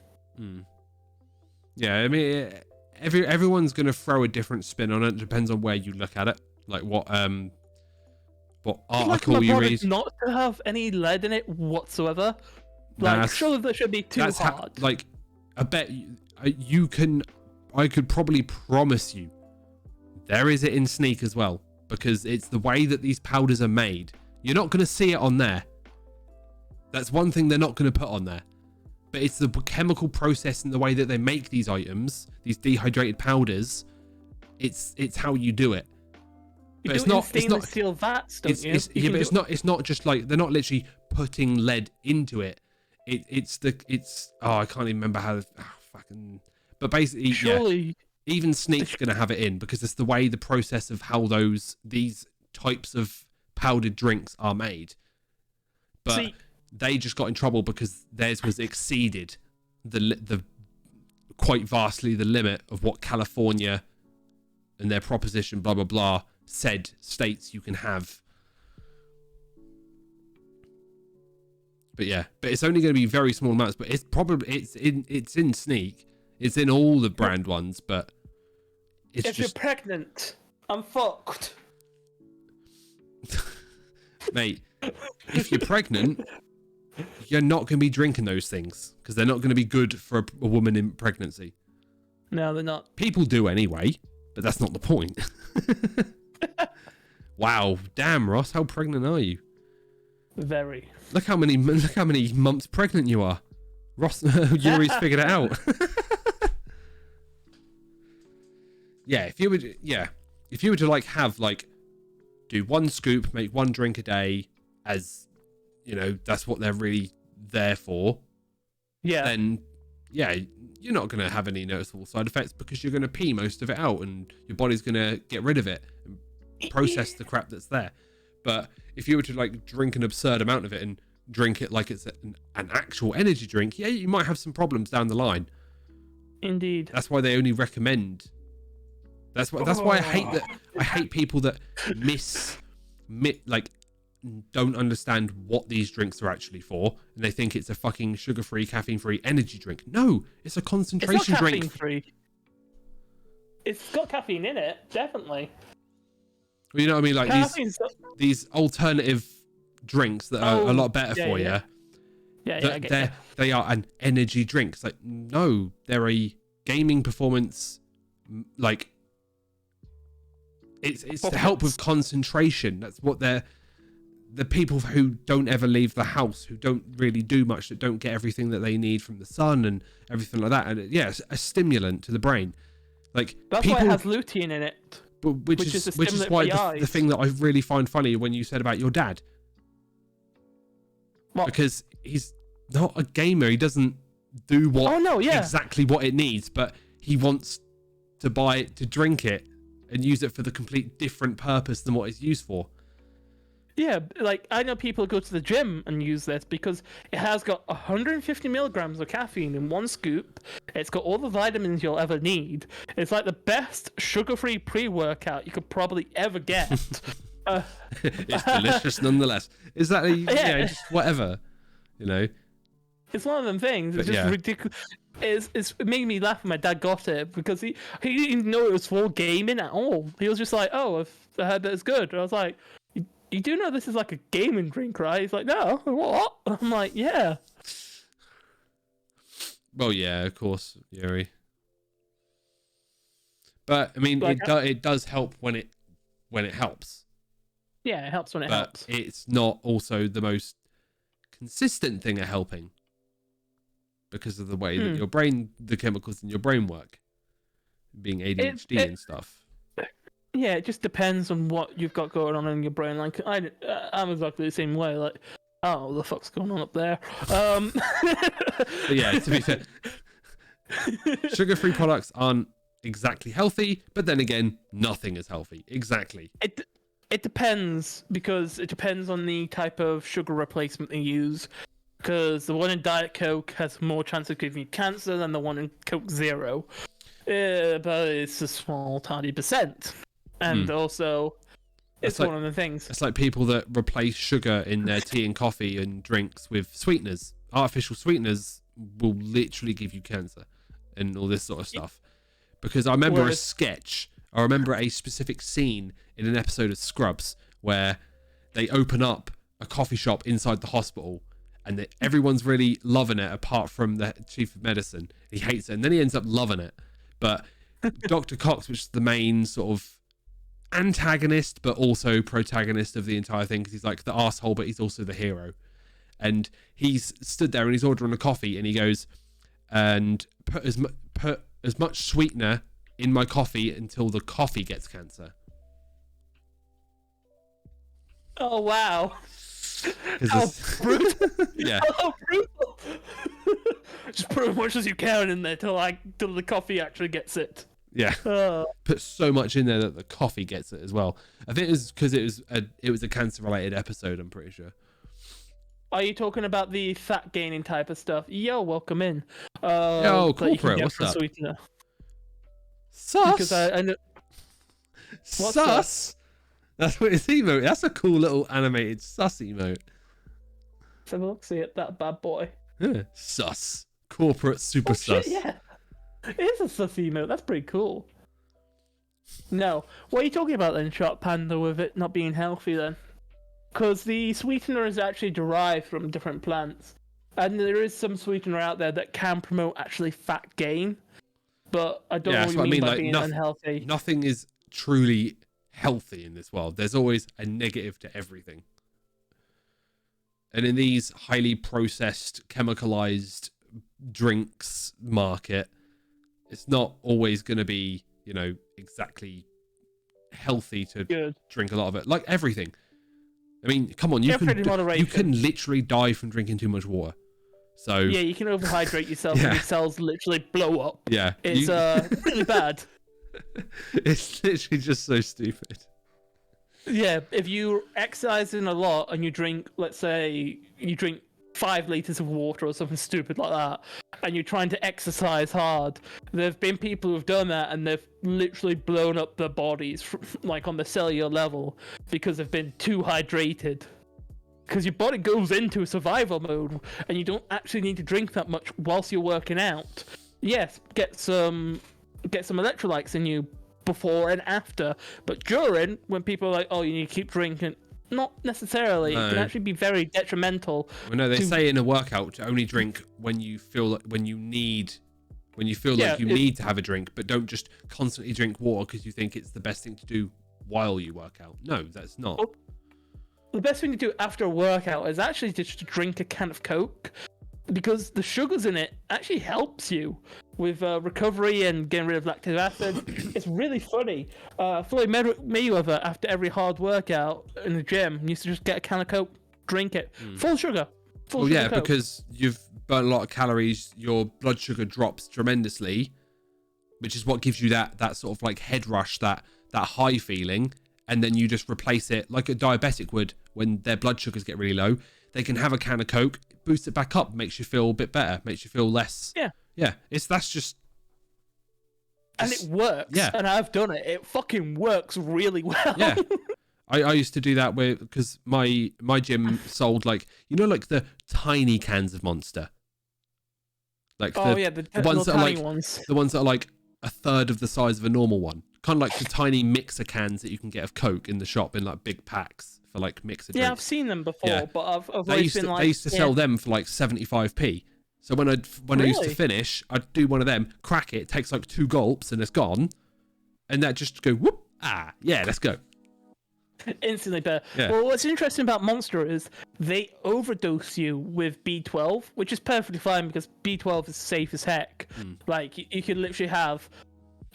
Yeah, I mean, everyone's gonna throw a different spin on it. It depends on where you look at it, like what article you read. Not to have any lead in it whatsoever. Like, surely that should be too hard. I bet I could probably promise you there is it in Sneak as well, because it's the way that these powders are made. You're not going to see it on there. That's one thing they're not going to put on there. But it's the chemical process and the way that they make these items, these dehydrated powders. It's how you do it. But it's not stainless steel vats, don't you? But it's not just like they're not literally putting lead into it. I can't even remember how fucking. But basically, surely even Sneak's gonna have it in because it's the way the process of how these types of powdered drinks are made. But they just got in trouble because theirs was exceeded the quite vastly the limit of what California and their proposition blah blah blah states you can have. But yeah, but it's only going to be very small amounts. But it's in Sneak, it's in all the brand ones. But if you're pregnant, I'm fucked, mate. If you're pregnant, you're not going to be drinking those things because they're not going to be good for a woman in pregnancy. No, they're not. People do anyway, but that's not the point. Wow, damn, Ross, how pregnant are you? Very. Look how many months pregnant you are. Ross, Yuri's figured it out. If you were to like have like do one scoop, make one drink a day, as you know, that's what they're really there for. Yeah. Then you're not going to have any noticeable side effects because you're going to pee most of it out and your body's going to get rid of it and process the crap that's there. But if you were to like drink an absurd amount of it and drink it like it's an actual energy drink, you might have some problems down the line. Indeed. That's why they only recommend. That's why I hate people that don't understand what these drinks are actually for, and they think it's a fucking sugar-free, caffeine-free energy drink. No, it's a concentration drink. It's not caffeine-free. It's got caffeine in it, definitely. Well, you know what I mean? Like these alternative drinks that are a lot better for you. Yeah, they are an energy drink. It's like, no, they're a gaming performance. Like, it's to help with concentration. That's what they're. The people who don't ever leave the house, who don't really do much, that don't get everything that they need from the sun and everything like that. And it's a stimulant to the brain. Like that's why it has lutein in it. Which is why the thing that I really find funny when you said about your dad. What? Because he's not a gamer. He doesn't do exactly what it needs, but he wants to buy it, to drink it, and use it for the complete different purpose than what it's used for. Yeah, like I know people go to the gym and use this because it has got 150 milligrams of caffeine in one scoop. It's got all the vitamins you'll ever need. It's like the best sugar-free pre-workout you could probably ever get. It's delicious nonetheless. Is that just whatever, you know? It's one of them things. It's just ridiculous. It made me laugh when my dad got it because he didn't know it was for gaming at all. He was just like, "Oh, I heard that it's good." And I was like, "You do know this is like a gaming drink, right?" He's like, "No, what?" I'm like, "Yeah." Well, yeah, of course, Yuri. But I mean, it does help when it helps. Yeah, it helps when it helps. But it's not also the most consistent thing at helping because of the way that the chemicals in your brain work, being ADHD and stuff. Yeah, it just depends on what you've got going on in your brain. Like I'm exactly the same way. Like, oh, what the fuck's going on up there? Yeah, to be fair, sugar-free products aren't exactly healthy, but then again, nothing is healthy. Exactly. It depends because it depends on the type of sugar replacement they use. Because the one in Diet Coke has more chance of giving you cancer than the one in Coke Zero. But it's a small, tiny percent. And also, It's like, one of the things. It's like people that replace sugar in their tea and coffee and drinks with sweeteners. Artificial sweeteners will literally give you cancer and all this sort of stuff. Because I remember a sketch, I remember a specific scene in an episode of Scrubs where they open up a coffee shop inside the hospital and everyone's really loving it apart from the chief of medicine. He hates it and then he ends up loving it. But Dr. Cox, which is the main sort of antagonist but also protagonist of the entire thing, because he's like the arsehole but he's also the hero, and he's stood there and he's ordering a coffee and he goes, and put as much sweetener in my coffee until the coffee gets cancer. Oh wow. How brutal. Yeah. How brutal. Just put as much as you can in there till the coffee actually gets it. Yeah. Put so much in there that the coffee gets it as well. I think it was because it was a cancer related episode, I'm pretty sure. Are you talking about the fat gaining type of stuff? Yo, welcome in. Yo, corporate, what's up? Sweetener. Sus. Because I know. What's Sus. That's what his emote. That's a cool little animated sus emote. Let's have a look. See it, that bad boy. Yeah. Sus. Corporate super sus. Shit, yeah. It is a sus emote. That's pretty cool. No. What are you talking about then, Sharp Panda, with it not being healthy then? Because the sweetener is actually derived from different plants. And there is some sweetener out there that can promote actually fat gain. But I don't know what you mean by being unhealthy. Nothing is truly healthy in this world. There's always a negative to everything. And in these highly processed, chemicalized drinks market, it's not always going to be, exactly healthy to drink a lot of it. Like everything. I mean, come on, you can literally die from drinking too much water. So yeah, you can overhydrate yourself and your cells literally blow up. Yeah. It's really bad. It's literally just so stupid. Yeah, if you're exercising a lot and you drink, let's say, you drink 5 liters of water or something stupid like that, and you're trying to exercise hard, there have been people who've done that and they've literally blown up their bodies, like on the cellular level, because they've been too hydrated. Because your body goes into survival mode and you don't actually need to drink that much whilst you're working out. Yes, get some electrolytes in you before and after, but during, when people are like, oh, you need to keep drinking, not necessarily. No. It can actually be very detrimental. Well, no, they say in a workout to only drink when you feel like you need to have a drink, but don't just constantly drink water because you think it's the best thing to do while you work out. No, that's not. Well, the best thing to do after a workout is actually just to drink a can of Coke, because the sugars in it actually helps you with recovery and getting rid of lactic acid. It's really funny. Floyd Mayweather, after every hard workout in the gym, used to just get a can of Coke, drink it, full sugar. Full sugar Coke. Because you've burnt a lot of calories, your blood sugar drops tremendously, which is what gives you that sort of like head rush, that high feeling, and then you just replace it like a diabetic would when their blood sugars get really low. They can have a can of Coke, boost it back up, makes you feel a bit better, makes you feel less. Yeah. That's just. And it works. Yeah. And I've done it. It fucking works really well. Yeah. I used to do that because my gym sold like the tiny cans of Monster. Like the ones that are like the ones that are like a third of the size of a normal one. Kind of like the tiny mixer cans that you can get of Coke in the shop in like big packs for like mixer drinks. Yeah, I've seen them before, but they used to sell them for like 75p. So when I used to finish, I'd do one of them, crack it, takes like 2 gulps and it's gone, and that just go whoop, let's go. Instantly better. Yeah. Well, what's interesting about Monster is they overdose you with B12, which is perfectly fine because B12 is safe as heck. Like you could literally have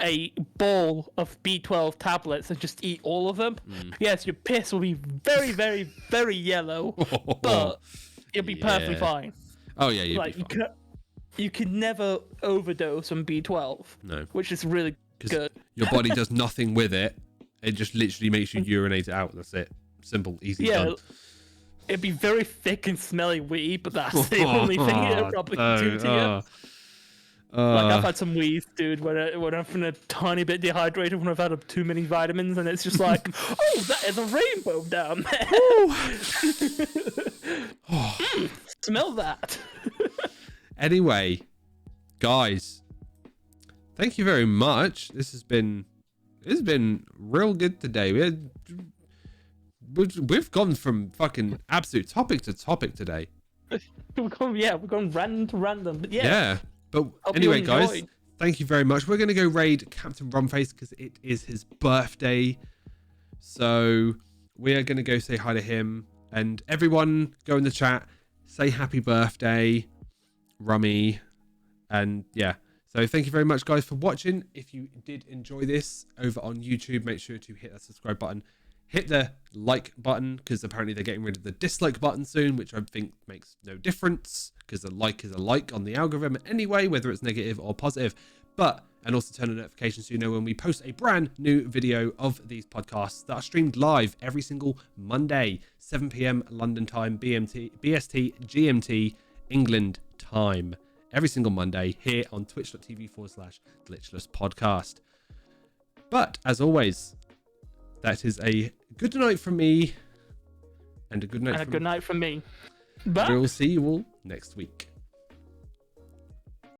a bowl of B12 tablets and just eat all of them. Yes, your piss will be very, very, very yellow, but it'll be perfectly fine. Oh yeah, like you can never overdose on B12. No, which is really good. Your body does nothing with it. It just literally makes you urinate it out. That's it. Simple, easy, done. It'd be very thick and smelly wee, but that's the only thing it'll probably do to you. Like I've had some weeds, dude, when I've been a tiny bit dehydrated, when I've had too many vitamins, and it's just like, oh, that is a rainbow down there. Smell that. Anyway, guys, thank you very much. This has been real good today. We've gone from fucking absolute topic to topic today. we've gone random to random. But Yeah. But Hope anyway, you guys, enjoyed. thank you very much. We're going to go raid Captain Rumface because it is his birthday. So we are going to go say hi to him. And everyone go in the chat, say happy birthday, Rummy. And yeah. So thank you very much, guys, for watching. If you did enjoy this over on YouTube, make sure to hit that subscribe button. Hit the like button, because apparently they're getting rid of the dislike button soon, which I think makes no difference, because a like is a like on the algorithm anyway, whether it's negative or positive. And also turn on notifications so you know when we post a brand new video of these podcasts that are streamed live every single Monday, 7 p.m. London time, BST, GMT, England time. Every single Monday here on twitch.tv/Glitchless Podcast. But as always, that is a good night from me and a good night And a good night from me. Bye. We will see you all next week.